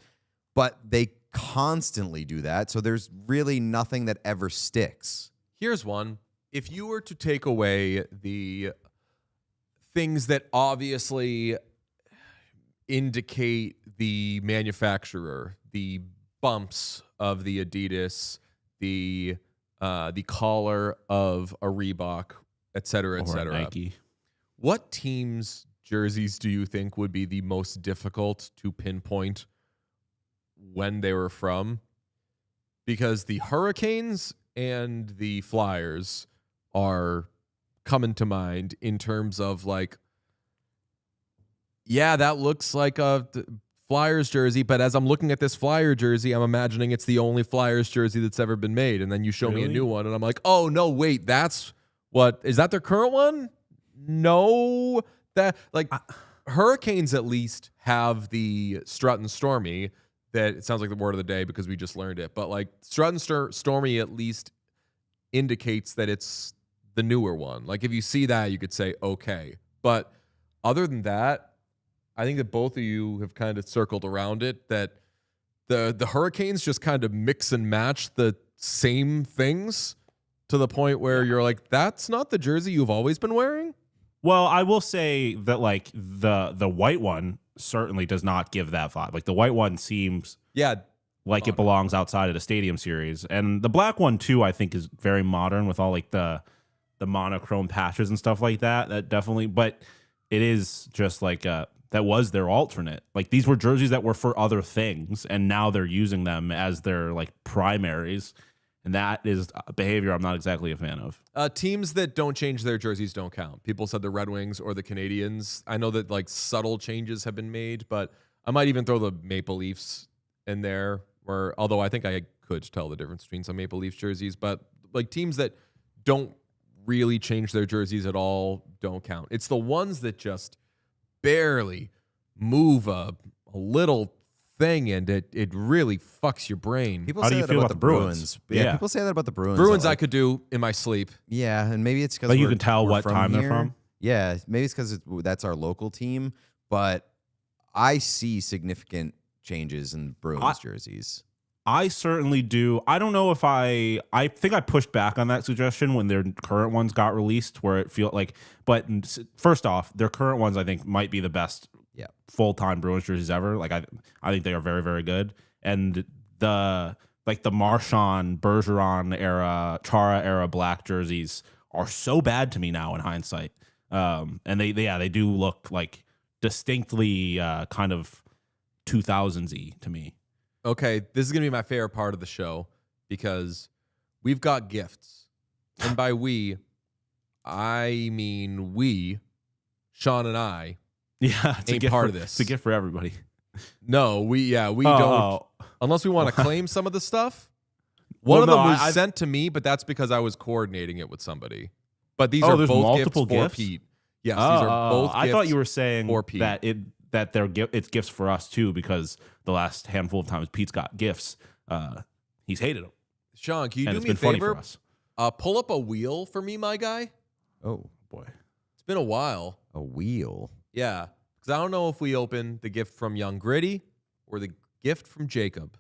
C: But they constantly do that, so there's really nothing that ever sticks.
A: Here's one. if you were to take away the things that obviously indicate the manufacturer, the bumps of the Adidas, the collar of a Reebok, et cetera, et
B: Or a
A: cetera.
B: Nike.
A: What teams' jerseys do you think would be the most difficult to pinpoint when they were from? Because the Hurricanes and the Flyers are coming to mind in terms of like, yeah, that looks like a Flyers jersey, but as I'm looking at this Flyer jersey, I'm imagining it's the only Flyers jersey that's ever been made. And then you show me a new one, and I'm like, oh, no, wait, is that their current one? No. Hurricanes at least have the Strut and Stormy, that it sounds like the word of the day because we just learned it. But like Strut and Stormy at least indicates that it's the newer one. Like if you see that, you could say, okay. But other than that, I think that both of you have kind of circled around it, that the Hurricanes just kind of mix and match the same things to the point where you're like, that's not the jersey you've always been wearing?
B: Well, I will say that like the white one certainly does not give that vibe. Like the white one seems like it belongs outside of the Stadium Series. And the black one too, I think, is very modern with all like the monochrome patches and stuff like that. That definitely, but it is just like that was their alternate. Like these were jerseys that were for other things, and now they're using them as their like primaries. And that is a behavior I'm not exactly a fan of.
A: Teams that don't change their jerseys don't count. People said the Red Wings or the Canadians. I know that like subtle changes have been made, but I might even throw the Maple Leafs in there. Or although I think I could tell the difference between some Maple Leafs jerseys, but like teams that don't really change their jerseys at all don't count. It's the ones that just barely move a little thing, and it really fucks your brain.
C: People
B: How
C: say
B: do you
C: that
B: feel
C: about
B: about
C: the
B: the
C: Bruins.
B: Bruins?
C: Yeah, people say that about the Bruins.
A: Bruins
C: like,
A: I could do in my sleep.
C: Yeah, and maybe it's because
B: But you can tell what time
C: here.
B: they're from.
C: Yeah, maybe it's because that's our local team. But I see significant changes in Bruins jerseys.
B: I certainly do. I don't know if I think I pushed back on that suggestion when their current ones got released, where it felt like, but first off, their current ones I think might be the best full-time Bruins jerseys ever. Like I think they are very, very good. And the Marchand, Bergeron era, Chara era black jerseys are so bad to me now in hindsight. And they do look like distinctly kind of 2000s-y to me.
A: Okay, this is going to be my favorite part of the show because we've got gifts. And by we, I mean we, Sean and I,
B: it's
A: ain't
B: a gift
A: part
B: for,
A: of this.
B: It's a gift for everybody.
A: No, we don't. Unless we want to claim some of the stuff. One of them was sent to me, but that's because I was coordinating it with somebody. But these are
B: there's
A: both
B: multiple
A: gifts for
B: gifts?
A: Pete. Yes, these are both gifts.
B: I thought you were saying
A: for Pete.
B: that it's gifts for us too, because the last handful of times Pete's got gifts, he's hated them.
A: Sean, can you
B: And
A: do
B: it's
A: me a
B: been funny
A: favor?
B: for us.
A: Pull up a wheel for me, my guy.
C: Oh,
B: boy.
A: It's been a while.
C: A wheel?
A: Yeah, because I don't know if we opened the gift from Young Gritty or the gift from Jacob.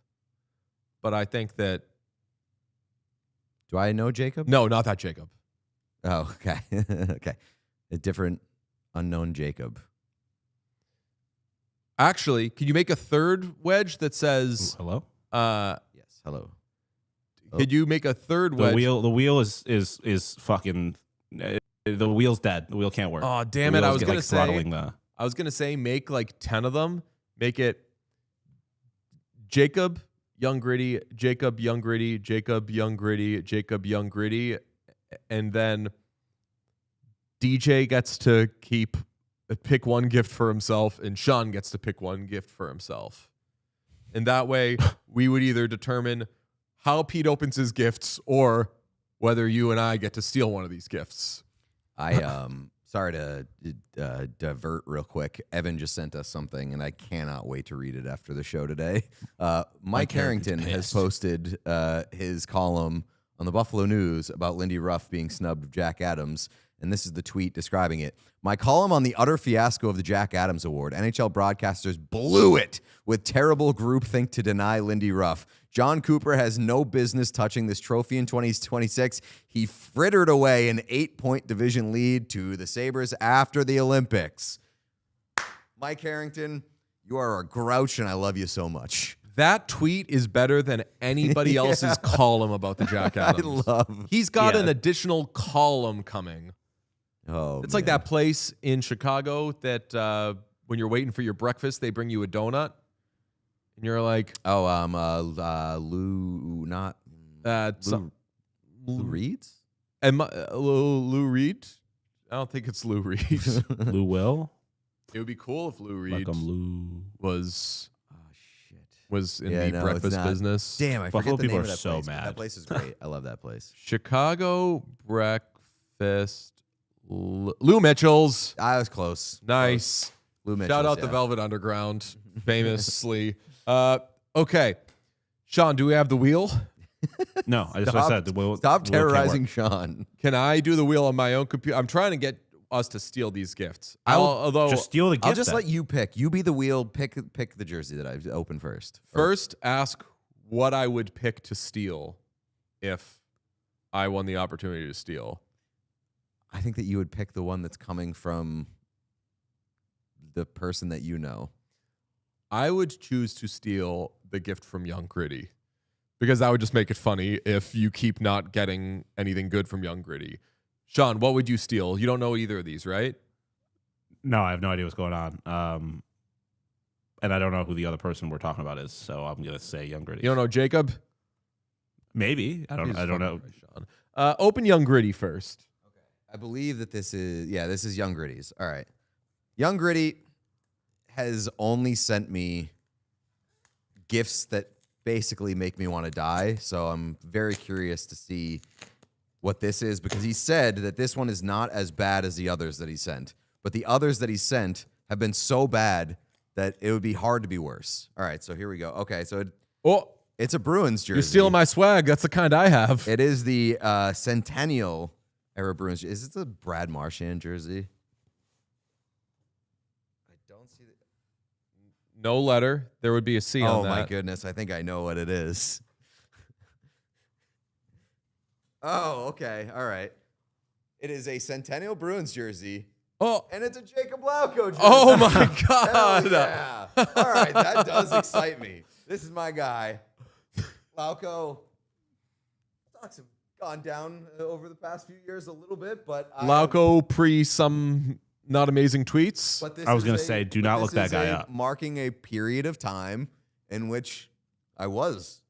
A: But I think that...
C: Do I know Jacob?
A: No, not that Jacob.
C: Oh, okay. Okay. A different unknown Jacob.
A: Actually, can you make a third wedge that says...
B: Ooh, hello?
C: Yes, hello.
A: Could you make a third wedge?
B: The wheel is fucking... the wheel's dead. The wheel can't work.
A: Oh, damn
B: The
A: it. I
B: wheel's
A: was going to say...
B: throttling
A: I was going to say make like 10 of them. Make it Jacob, Young Gritty, Jacob, Young Gritty, Jacob, Young Gritty, Jacob, Young Gritty. And then DJ gets to pick one gift for himself, and Sean gets to pick one gift for himself. And that way, we would either determine how Pete opens his gifts or whether you and I get to steal one of these gifts.
C: Sorry to divert real quick. Evan just sent us something, and I cannot wait to read it after the show today. Mike Harrington has posted his column on the Buffalo News about Lindy Ruff being snubbed of Jack Adams, And this is the tweet describing it. My column on the utter fiasco of the Jack Adams Award. NHL broadcasters blew it with terrible groupthink to deny Lindy Ruff. John Cooper has no business touching this trophy in 2026. He frittered away an 8-point division lead to the Sabres after the Olympics. Mike Harrington, you are a grouch, and I love you so much.
A: That tweet is better than anybody else's column about the Jack Adams. He's got an additional column coming.
C: Oh,
A: it's like that place in Chicago that when you're waiting for your breakfast, they bring you a donut, and you're like,
C: Lou, not Lou Reed's,
A: and Lou Reed. I don't think it's Lou Reed.
B: Lou Will.
A: It would be cool if Lou Reed
B: Lou
A: was in the breakfast business.
C: Damn, I
B: Buffalo
C: forget the
B: people
C: name
B: are
C: of that
B: so
C: place.
B: mad.
C: That place is great. I love that place.
A: Chicago breakfast. Lou Mitchell's.
C: I was close.
A: Nice.
C: Lou Mitchell's.
A: Shout out the Velvet Underground, famously. Okay. Sean, do we have the wheel?
B: No, I said the wheel.
C: Stop terrorizing Sean.
A: Can I do the wheel on my own computer? I'm trying to get us to steal these gifts. Although
B: just steal the gift.
C: I'll just let you pick. You be the wheel. Pick the jersey that I've opened first.
A: First, ask what I would pick to steal if I won the opportunity to steal.
C: I think that you would pick the one that's coming from the person that you know.
A: I would choose to steal the gift from Young Gritty because that would just make it funny if you keep not getting anything good from Young Gritty. Sean, what would you steal? You don't know either of these, right?
B: No, I have no idea what's going on. And I don't know who the other person we're talking about is, so I'm gonna say Young Gritty.
A: You don't know Jacob?
B: Maybe. I don't know.
A: Sean. Open Young Gritty first.
C: I believe that this is Young Gritty's. All right. Young Gritty has only sent me gifts that basically make me want to die. So I'm very curious to see what this is because he said that this one is not as bad as the others that he sent. But the others that he sent have been so bad that it would be hard to be worse. All right, so here we go. Okay, so it's a Bruins jersey.
A: You're stealing my swag. That's the kind I have.
C: It is the Centennial era Bruins. Is it the Brad Marchand jersey? I don't see it.
A: No letter. There would be a C on that.
C: Oh, my goodness. I think I know what it is. Oh, okay. All right. It is a Centennial Bruins jersey.
A: Oh.
C: And it's a Jacob Lauko jersey.
A: Oh, my God.
C: Hell yeah. All right. That does excite me. This is my guy. Lauko. Stocks have gone down over the past few years a little bit, but
A: Lauko pre some not amazing tweets.
C: But this
B: I was
C: is
B: going to say, do not look that guy up.
C: Marking a period of time in which I was.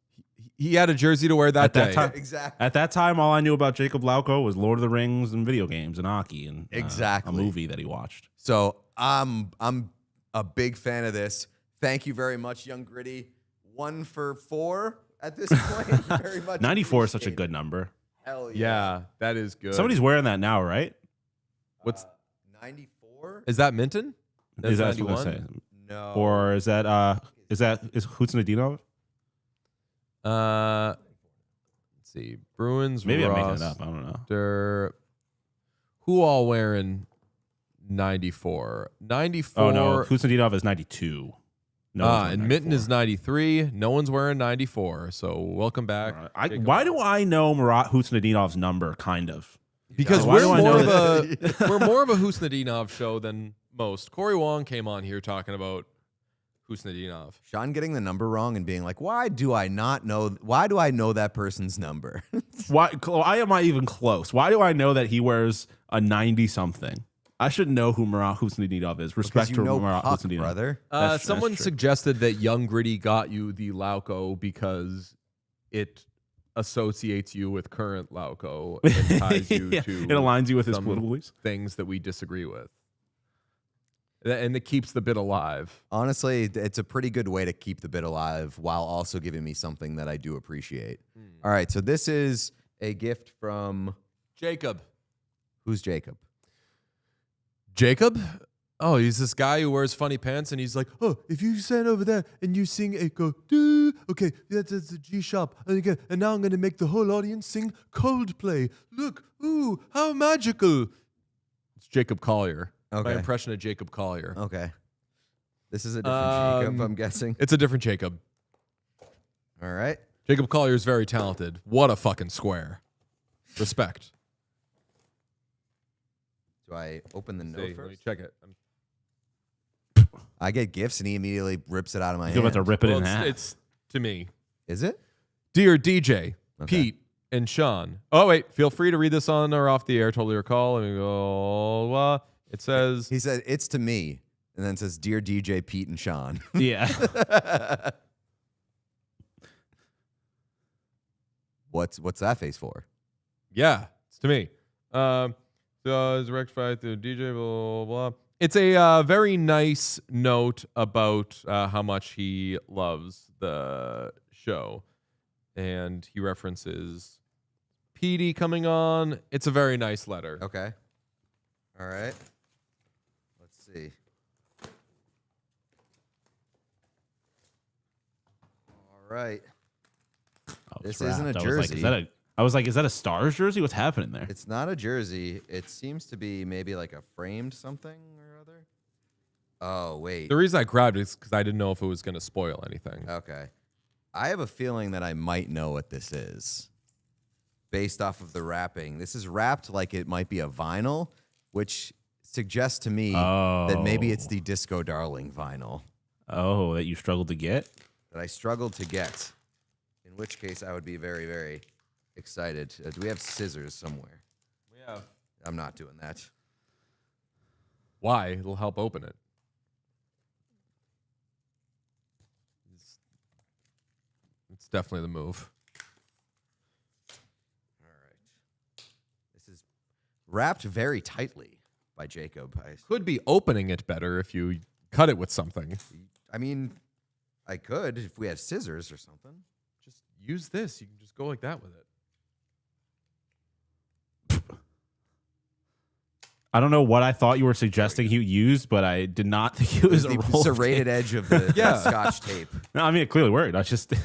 A: He had a jersey to wear that day.
B: Time,
C: exactly.
B: At that time, all I knew about Jacob Lauko was Lord of the Rings and video games and hockey and
C: exactly
B: a movie that he watched.
C: So I'm a big fan of this. Thank you very much, Young Gritty. 1 for 4 at this point. Very much.
B: 94 is such a good number.
C: Hell yeah.
A: Yeah, that is good.
B: Somebody's wearing that now, right?
A: What's
C: 94?
A: Is that Minton?
B: Is that
A: 91?
B: what I say?
C: No.
B: Or is Hutsnadinov?
A: Let's see. Bruins.
B: Maybe
A: roster.
B: I'm making it up. I don't know.
A: Who all wearing 94? 94.
B: Oh no, Hutsnadinov is 92. No,
A: and Minton is 93. No one's wearing 94. So welcome back.
B: Why do I know Murat Hutsnadinov's number? Kind of
A: because
B: we're
A: more of a Hutsnadinov show than most. Corey Wong came on here talking about Hutsnadinov.
C: Sean getting the number wrong and being like, why do I know that person's number?
B: Why am I even close? Why do I know that he wears a 90-something? I should know who Murat Hutsnadinov is. Respect to Murat Hutsnadinov.
C: Brother.
A: Someone suggested that Young Gritty got you the Lauko because it associates you with current Lauko and ties you to
B: it aligns you with his political beliefs.
A: Things that we disagree with. And it keeps the bit alive.
C: Honestly, it's a pretty good way to keep the bit alive while also giving me something that I do appreciate. All right, so this is a gift from
A: Jacob.
C: Who's Jacob?
A: Jacob? Oh, he's this guy who wears funny pants, and he's like, oh, if you stand over there and you sing it, go, doo, okay, that's a G sharp. And now I'm going to make the whole audience sing Coldplay. Look, ooh, how magical. Jacob Collier.
C: Okay.
A: My impression of Jacob Collier.
C: Okay. This is a different Jacob, I'm guessing.
A: It's a different Jacob.
C: All right.
A: Jacob Collier is very talented. What a fucking square. Respect.
C: Do I open the note
A: Let me
C: first?
A: check it.
C: I get gifts and he immediately rips it out of my hand.
B: You're about to rip it in half.
A: It's to me.
C: Is it?
A: Dear DJ,
C: Okay.
A: Pete, and Sean. Oh, wait. Feel free to read this on or off the air. Totally recall. Let me go. It says,
C: He said, it's to me. And then it says, Dear DJ, Pete, and Sean.
B: Yeah.
C: What's that face for?
A: yeah, it's to me. So it's rectified through DJ, blah, blah, blah. It's a very nice note about how much he loves the show. And he references PD coming on. It's a very nice letter.
C: Okay. All right. Let's see. All right. This isn't a jersey.
B: I was like, is that a Stars jersey? What's happening there?
C: It's not a jersey. It seems to be maybe like a framed something or other. Oh, wait.
A: The reason I grabbed it is because I didn't know if it was going to spoil anything.
C: Okay. I have a feeling that I might know what this is based off of the wrapping. This is wrapped like it might be a vinyl, which suggests to me that maybe it's the Disco Darling vinyl.
B: Oh, that you struggled to get?
C: That I struggled to get. In which case, I would be very, very excited. Do we have scissors somewhere?
A: We have.
C: I'm not doing that.
A: Why? It'll help open it. It's definitely the move.
C: All right. This is wrapped very tightly by Jacob.
A: Could be opening it better if you cut it with something.
C: I mean, I could if we had scissors or something.
A: Just use this. You can just go like that with it.
B: I don't know what I thought you were suggesting he used, but I did not think it was a
C: the
B: roll of
C: serrated
B: tape.
C: edge of the
A: Yeah.
C: Scotch tape.
B: No, I mean, it clearly worked. I just
C: did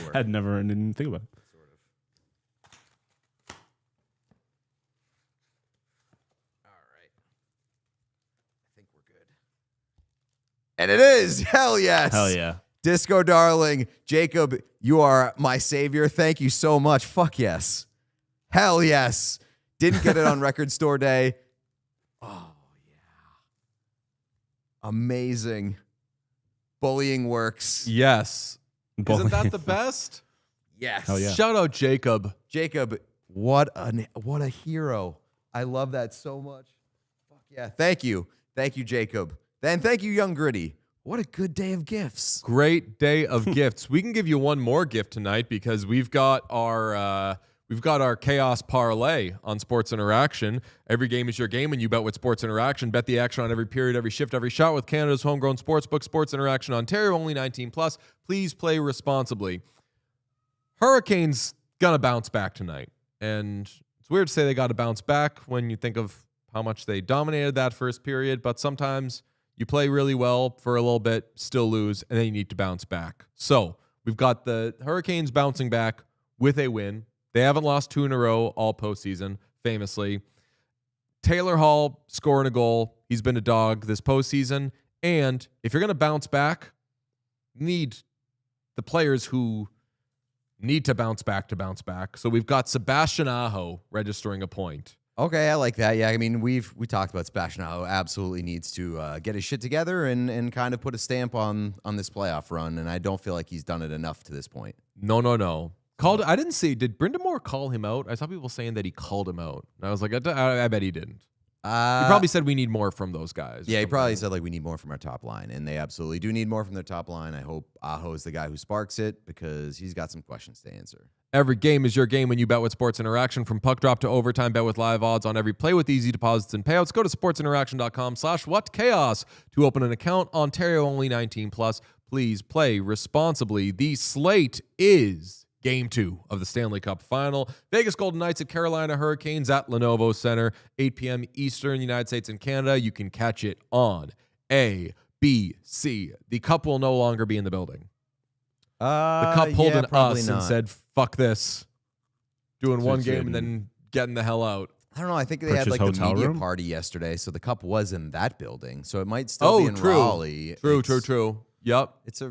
C: work.
B: had never didn't think about it.
C: Sort of. All right. I think we're good. And it is. Hell yes.
B: Hell yeah.
C: Disco Darling. Jacob, you are my savior. Thank you so much. Fuck yes. Hell yes. Didn't get it on Record Store Day. Oh, yeah. Amazing. Bullying works.
A: Yes. Isn't that the best?
C: Yes.
B: Hell yeah.
A: Shout out Jacob.
C: Jacob, what a hero. I love that so much. Fuck yeah. Thank you. Thank you, Jacob. Then thank you, Young Gritty. What a good day of gifts.
A: Great day of gifts. We can give you one more gift tonight because we've got our Chaos Parlay on Sports Interaction. Every game is your game when you bet with Sports Interaction. Bet the action on every period, every shift, every shot with Canada's homegrown sportsbook, Sports Interaction Ontario, only 18+. Please play responsibly. Hurricanes gonna bounce back tonight. And it's weird to say they got to bounce back when you think of how much they dominated that first period, but sometimes you play really well for a little bit, still lose, and then you need to bounce back. So we've got the Hurricanes bouncing back with a win. They haven't lost 2 in a row all postseason, famously. Taylor Hall scoring a goal. He's been a dog this postseason. And if you're going to bounce back, you need the players who need to bounce back to bounce back. So we've got Sebastian Aho registering a point.
C: Okay, I like that. Yeah, I mean, we talked about Sebastian Aho absolutely needs to get his shit together and kind of put a stamp on this playoff run, and I don't feel like he's done it enough to this point.
A: No. I didn't see. Did Brindamore call him out? I saw people saying that he called him out. And I was like, I bet he didn't. He probably said we need more from those guys.
C: Yeah, he probably said like we need more from our top line, and they absolutely do need more from their top line. I hope Aho is the guy who sparks it because he's got some questions to answer.
A: Every game is your game when you bet with Sports Interaction. From puck drop to overtime, bet with live odds on every play with easy deposits and payouts. Go to sportsinteraction.com/whatchaos to open an account. Ontario only 18+. Please play responsibly. The slate is Game 2 of the Stanley Cup Final. Vegas Golden Knights at Carolina Hurricanes at Lenovo Center, 8 p.m. Eastern, United States and Canada. You can catch it on ABC. The Cup will no longer be in the building. The Cup pulled an us and said, fuck this. Doing one game and then getting the hell out.
C: I don't know. I think they had
B: Pritch's
C: like the
B: hotel
C: media
B: room?
C: party yesterday, so the cup was in that building. So it might still be in Raleigh.
A: True. Yep.
C: It's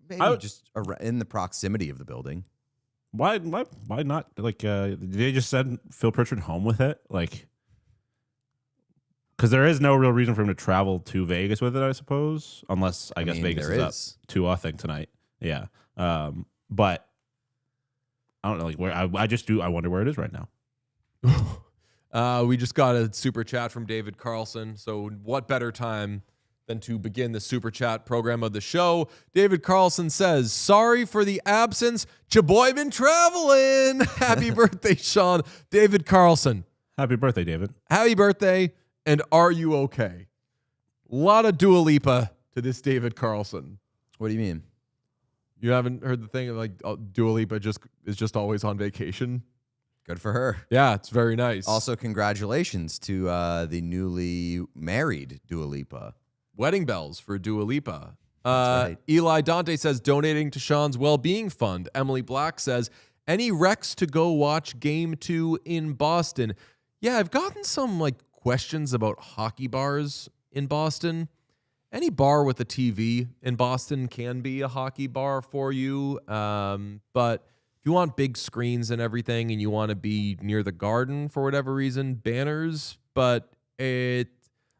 C: maybe just in the proximity of the building.
B: Why not? Like, they just send Phil Pritchard home with it? Like, because there is no real reason for him to travel to Vegas with it, I suppose, unless I guess Vegas is up 2-0 tonight. Yeah, but I don't know. Like, where I wonder where it is right now.
A: We just got a super chat from David Carlson. So what better time than to begin the super chat program of the show? David Carlson says, sorry for the absence. Chaboy been traveling. Happy birthday, Sean. David Carlson.
B: Happy birthday, David.
A: Happy birthday. And are you okay? A lot of Dua Lipa to this David Carlson.
C: What do you mean?
A: You haven't heard the thing of like Dua Lipa is just always on vacation?
C: Good for her.
A: Yeah, it's very nice.
C: Also, congratulations to the newly married Dua Lipa.
A: Wedding bells for Dua Lipa.
C: Right.
A: Eli Dante says, donating to Sean's well-being fund. Emily Black says, any Rex to go watch Game 2 in Boston? Yeah, I've gotten some like questions about hockey bars in Boston. Any bar with a TV in Boston can be a hockey bar for you. But if you want big screens and everything and you want to be near the Garden for whatever reason, Banners, but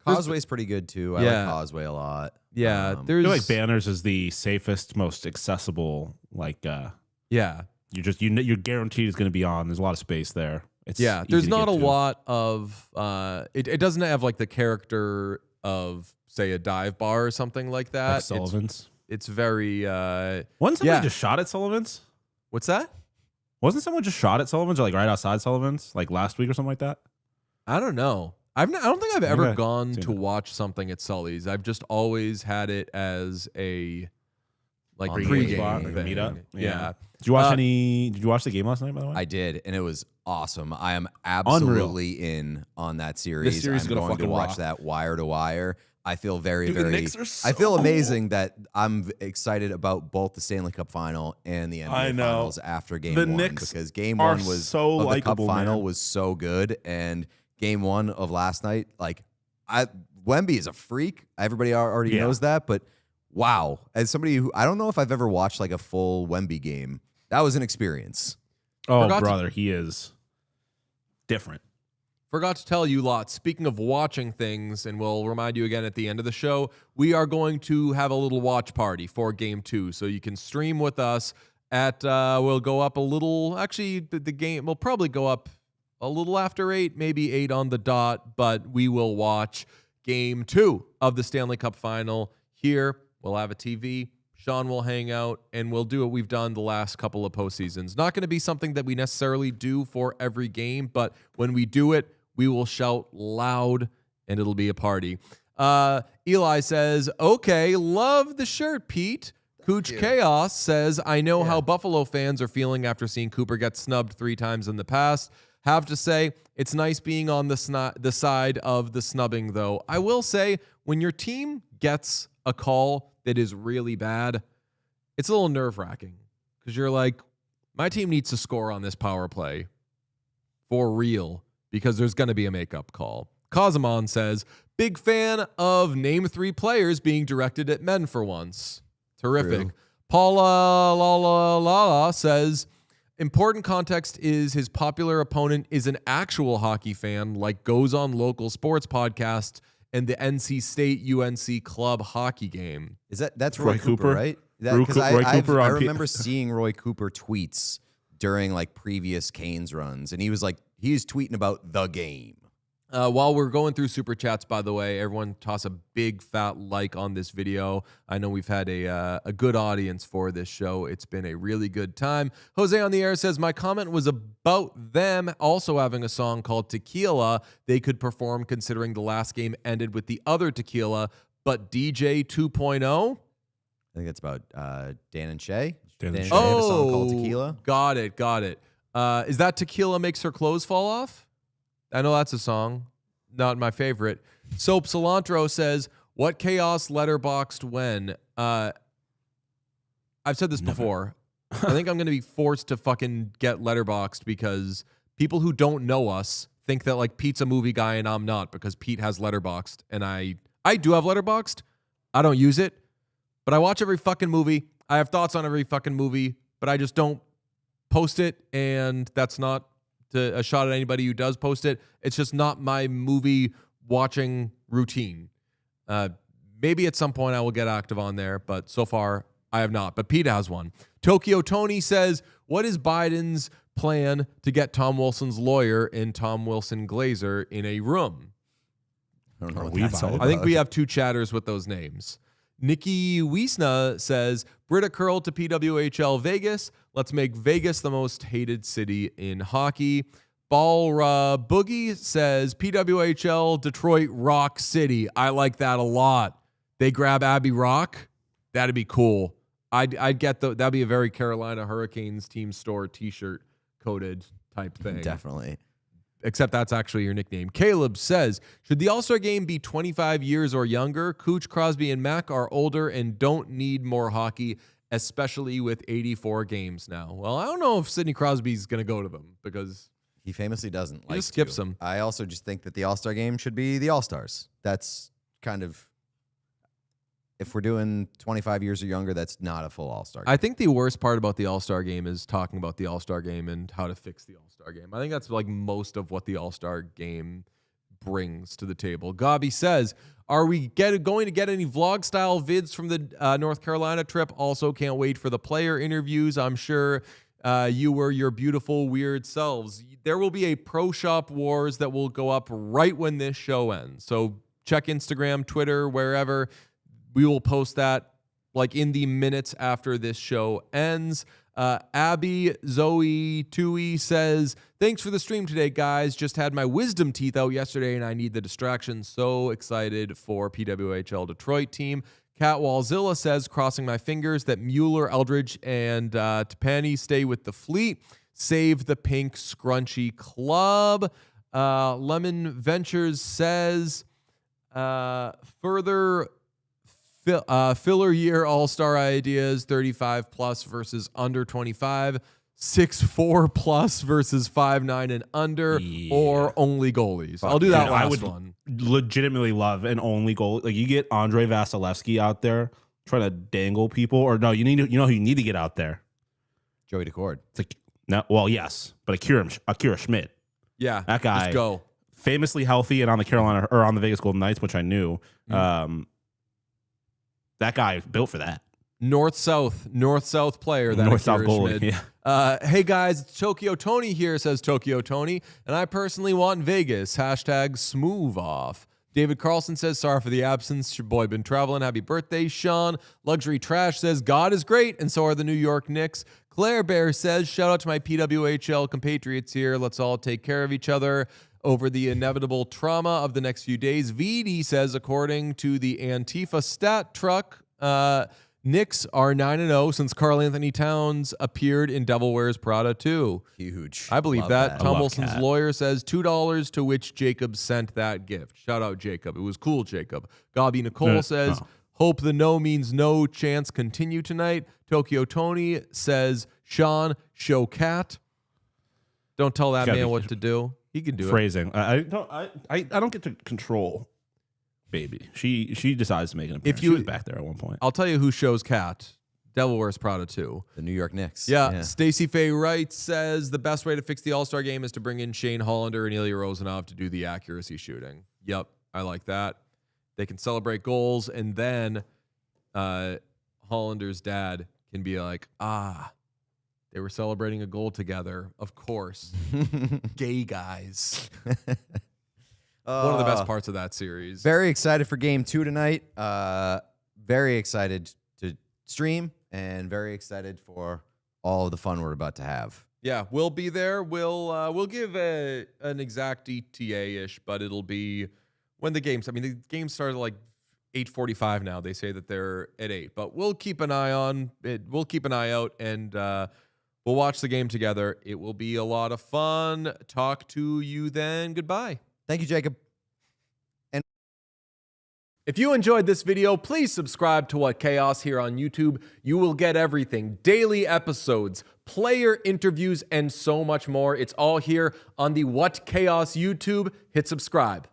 C: Causeway's pretty good too. I like Causeway a lot.
A: Yeah,
B: I feel like Banners is the safest, most accessible. Like, you're guaranteed it's going to be on. There's a lot of space there. It's
A: there's not a lot of. It doesn't have like the character of say a dive bar or something like that.
B: Like Sullivan's.
A: It's very.
B: Wasn't somebody just shot at Sullivan's?
A: What's that?
B: Wasn't someone just shot at Sullivan's or like right outside Sullivan's like last week or something like that?
A: I don't know. I don't think I've ever gone to watch something at Sully's. I've just always had it as a like pregame thing.
B: Meetup.
A: Yeah.
B: Did you watch Did you watch the game last night? By the way,
C: I did, and it was awesome. I am absolutely in on that series.
B: This series
C: I'm
B: is gonna
C: going to
B: fucking
C: watch
B: rock.
C: that wire to wire. I feel very.
B: The Knicks are so
C: I feel
B: cool.
C: amazing that I'm excited about both the Stanley Cup Final and the NBA Finals after Game 1
B: Knicks
C: because Game
B: are
C: 1 was
B: so
C: of the Cup
B: likable,
C: Final
B: man.
C: was so good, and Game 1 of last night, like Wemby is a freak. Everybody already knows that, but wow, as somebody who I don't know if I've ever watched like a full Wemby game, that was an experience.
B: Oh, brother, he is different.
A: Forgot to tell you lot, speaking of watching things, and we'll remind you again at the end of the show, we are going to have a little watch party for Game 2. So you can stream with us at, we'll go up a little, actually the game will probably go up a little after 8, maybe 8 on the dot, but we will watch Game 2 of the Stanley Cup Final here. We'll have a TV. Sean will hang out, and we'll do what we've done the last couple of postseasons. Not going to be something that we necessarily do for every game, but when we do it, we will shout loud, and it'll be a party. Eli says, okay, love the shirt, Pete. Cooch Chaos says, I know how Buffalo fans are feeling after seeing Cooper get snubbed 3 times in the past. Have to say, it's nice being on the side of the snubbing, though. I will say, when your team gets a call that is really bad, it's a little nerve-wracking because you're like, my team needs to score on this power play for real because there's going to be a makeup call. Kazamon says, big fan of name 3 players being directed at men for once. Terrific.
C: True.
A: Paula La says, important context is his popular opponent is an actual hockey fan, like goes on local sports podcast and the NC State UNC club hockey game.
C: That's Roy Cooper, right? Because I remember seeing Roy Cooper tweets during like previous Canes runs, and he was tweeting about the game.
A: While we're going through super chats, by the way, everyone toss a big fat like on this video. I know we've had a good audience for this show. It's been a really good time. Jose on the air says, my comment was about them also having a song called Tequila they could perform considering the last game ended with the other Tequila, but DJ 2.0?
C: I think that's about Dan and Shay.
B: Dan
C: and
B: and
C: Shay have a song called Tequila.
A: Got it. Is that Tequila Makes Her Clothes Fall Off? I know that's a song. Not my favorite. Soap Cilantro says, what chaos letterboxed when? I've said this before. I think I'm going to be forced to fucking get letterboxed because people who don't know us think that like Pete's a movie guy and I'm not, because Pete has Letterboxd and I do have Letterboxd. I don't use it, but I watch every fucking movie. I have thoughts on every fucking movie, but I just don't post it. And that's not a shot at anybody who does post it. It's just not my movie watching routine. Maybe at some point I will get active on there, but so far I have not. But Pete has one. Tokyo Tony says, what is Biden's plan to get Tom Wilson's lawyer and Tom Wilson Glazer in a room?
C: I don't know what that's all
A: I
C: about.
A: think we have two chatters with those names. Nikki Wiesna says, Britta Curl to PWHL Vegas. Let's make Vegas the most hated city in hockey. Balra Boogie says, PWHL Detroit Rock City. I like that a lot. They grab Abby Rock. That'd be cool. I'd get that'd be a very Carolina Hurricanes team store t-shirt coded type thing.
C: Definitely.
A: Except that's actually your nickname. Caleb says, should the All-Star Game be 25 years or younger? Cooch, Crosby, and Mack are older and don't need more hockey, especially with 84 games now. Well, I don't know if Sidney Crosby's going to go to them because
C: he famously doesn't.
A: He just skips them.
C: I also just think that the All-Star Game should be the All-Stars. That's kind of, if we're doing 25 years or younger, that's not a full All-Star Game.
A: I think the worst part about the All-Star Game is talking about the All-Star Game and how to fix the All-Star Game. I think that's like most of what the All-Star Game brings to the table. Gabi says, are we going to get any vlog-style vids from the North Carolina trip? Also, can't wait for the player interviews. I'm sure you were your beautiful, weird selves. There will be a Pro Shop Wars that will go up right when this show ends. So check Instagram, Twitter, wherever. We will post that like in the minutes after this show ends. Abby Zoe Tui says, thanks for the stream today, guys. Just had my wisdom teeth out yesterday and I need the distraction. So excited for PWHL Detroit team. Cat Walzilla says, crossing my fingers that Mueller, Eldridge, and Tapani stay with the fleet. Save the pink scrunchy club. Lemon Ventures says, further filler year all-star ideas, 35 plus versus under 25, 6'4 plus versus 5'9 and under, or only goalies. I'll do that last one.
B: Legitimately love an only goal. Like you get Andre Vasilevsky out there trying to dangle people, or no, you know who you need to get out there?
C: Joey Decord.
B: It's like no, well, yes, but Akira Schmidt.
A: Yeah,
B: that guy.
A: Just go.
B: Famously healthy and on the Carolina or on the Vegas Golden Knights, which I knew. That guy built for that.
A: North-South player. That
B: North-South goalie.
A: Yeah. Hey guys, it's Tokyo Tony here, says Tokyo Tony, and I personally want Vegas. Hashtag smooth off. David Carlson says, sorry for the absence. Your boy been traveling. Happy birthday, Sean. Luxury Trash says, God is great, and so are the New York Knicks. Claire Bear says, shout out to my PWHL compatriots here. Let's all take care of each other over the inevitable trauma of the next few days. VD says, according to the Antifa stat truck, Knicks are 9-0 since Karl Anthony Towns appeared in Devil Wears Prada 2.
C: Huge.
A: I believe
C: Love
A: that. Tom
B: love
A: Wilson's
B: Cat.
A: lawyer says $2, to which Jacob sent that gift. Shout out, Jacob. It was cool, Jacob. Gabi Nicole says, hope the no means no chance continue tonight. Tokyo Tony says, Sean, show Cat. Don't tell that man what to do. He can do
B: Phrasing. I don't get to control baby. She decides to make an appearance. She was back there at one point.
A: I'll tell you who shows Cat. Devil Wears Prada 2.
C: The New York Knicks.
A: Yeah. Stacey Faye Wright says the best way to fix the All-Star Game is to bring in Shane Hollander and Ilya Rozanov to do the accuracy shooting. Yep, I like that. They can celebrate goals, and then Hollander's dad can be like, they were celebrating a goal together. Of course. Gay guys. One of the best parts of that series.
C: Very excited for Game 2 tonight. Very excited to stream and very excited for all of the fun we're about to have.
A: Yeah, we'll be there. We'll give an exact ETA-ish, but it'll be when the games. I mean, the game started at like 8:45 now. They say that they're at 8, but we'll keep an eye on it. We'll keep an eye out, and we'll watch the game together. It will be a lot of fun. Talk to you then. Goodbye.
C: Thank you, Jacob.
A: If you enjoyed this video, please subscribe to What Chaos here on YouTube. You will get everything, daily episodes, player interviews, and so much more. It's all here on the What Chaos YouTube. Hit subscribe.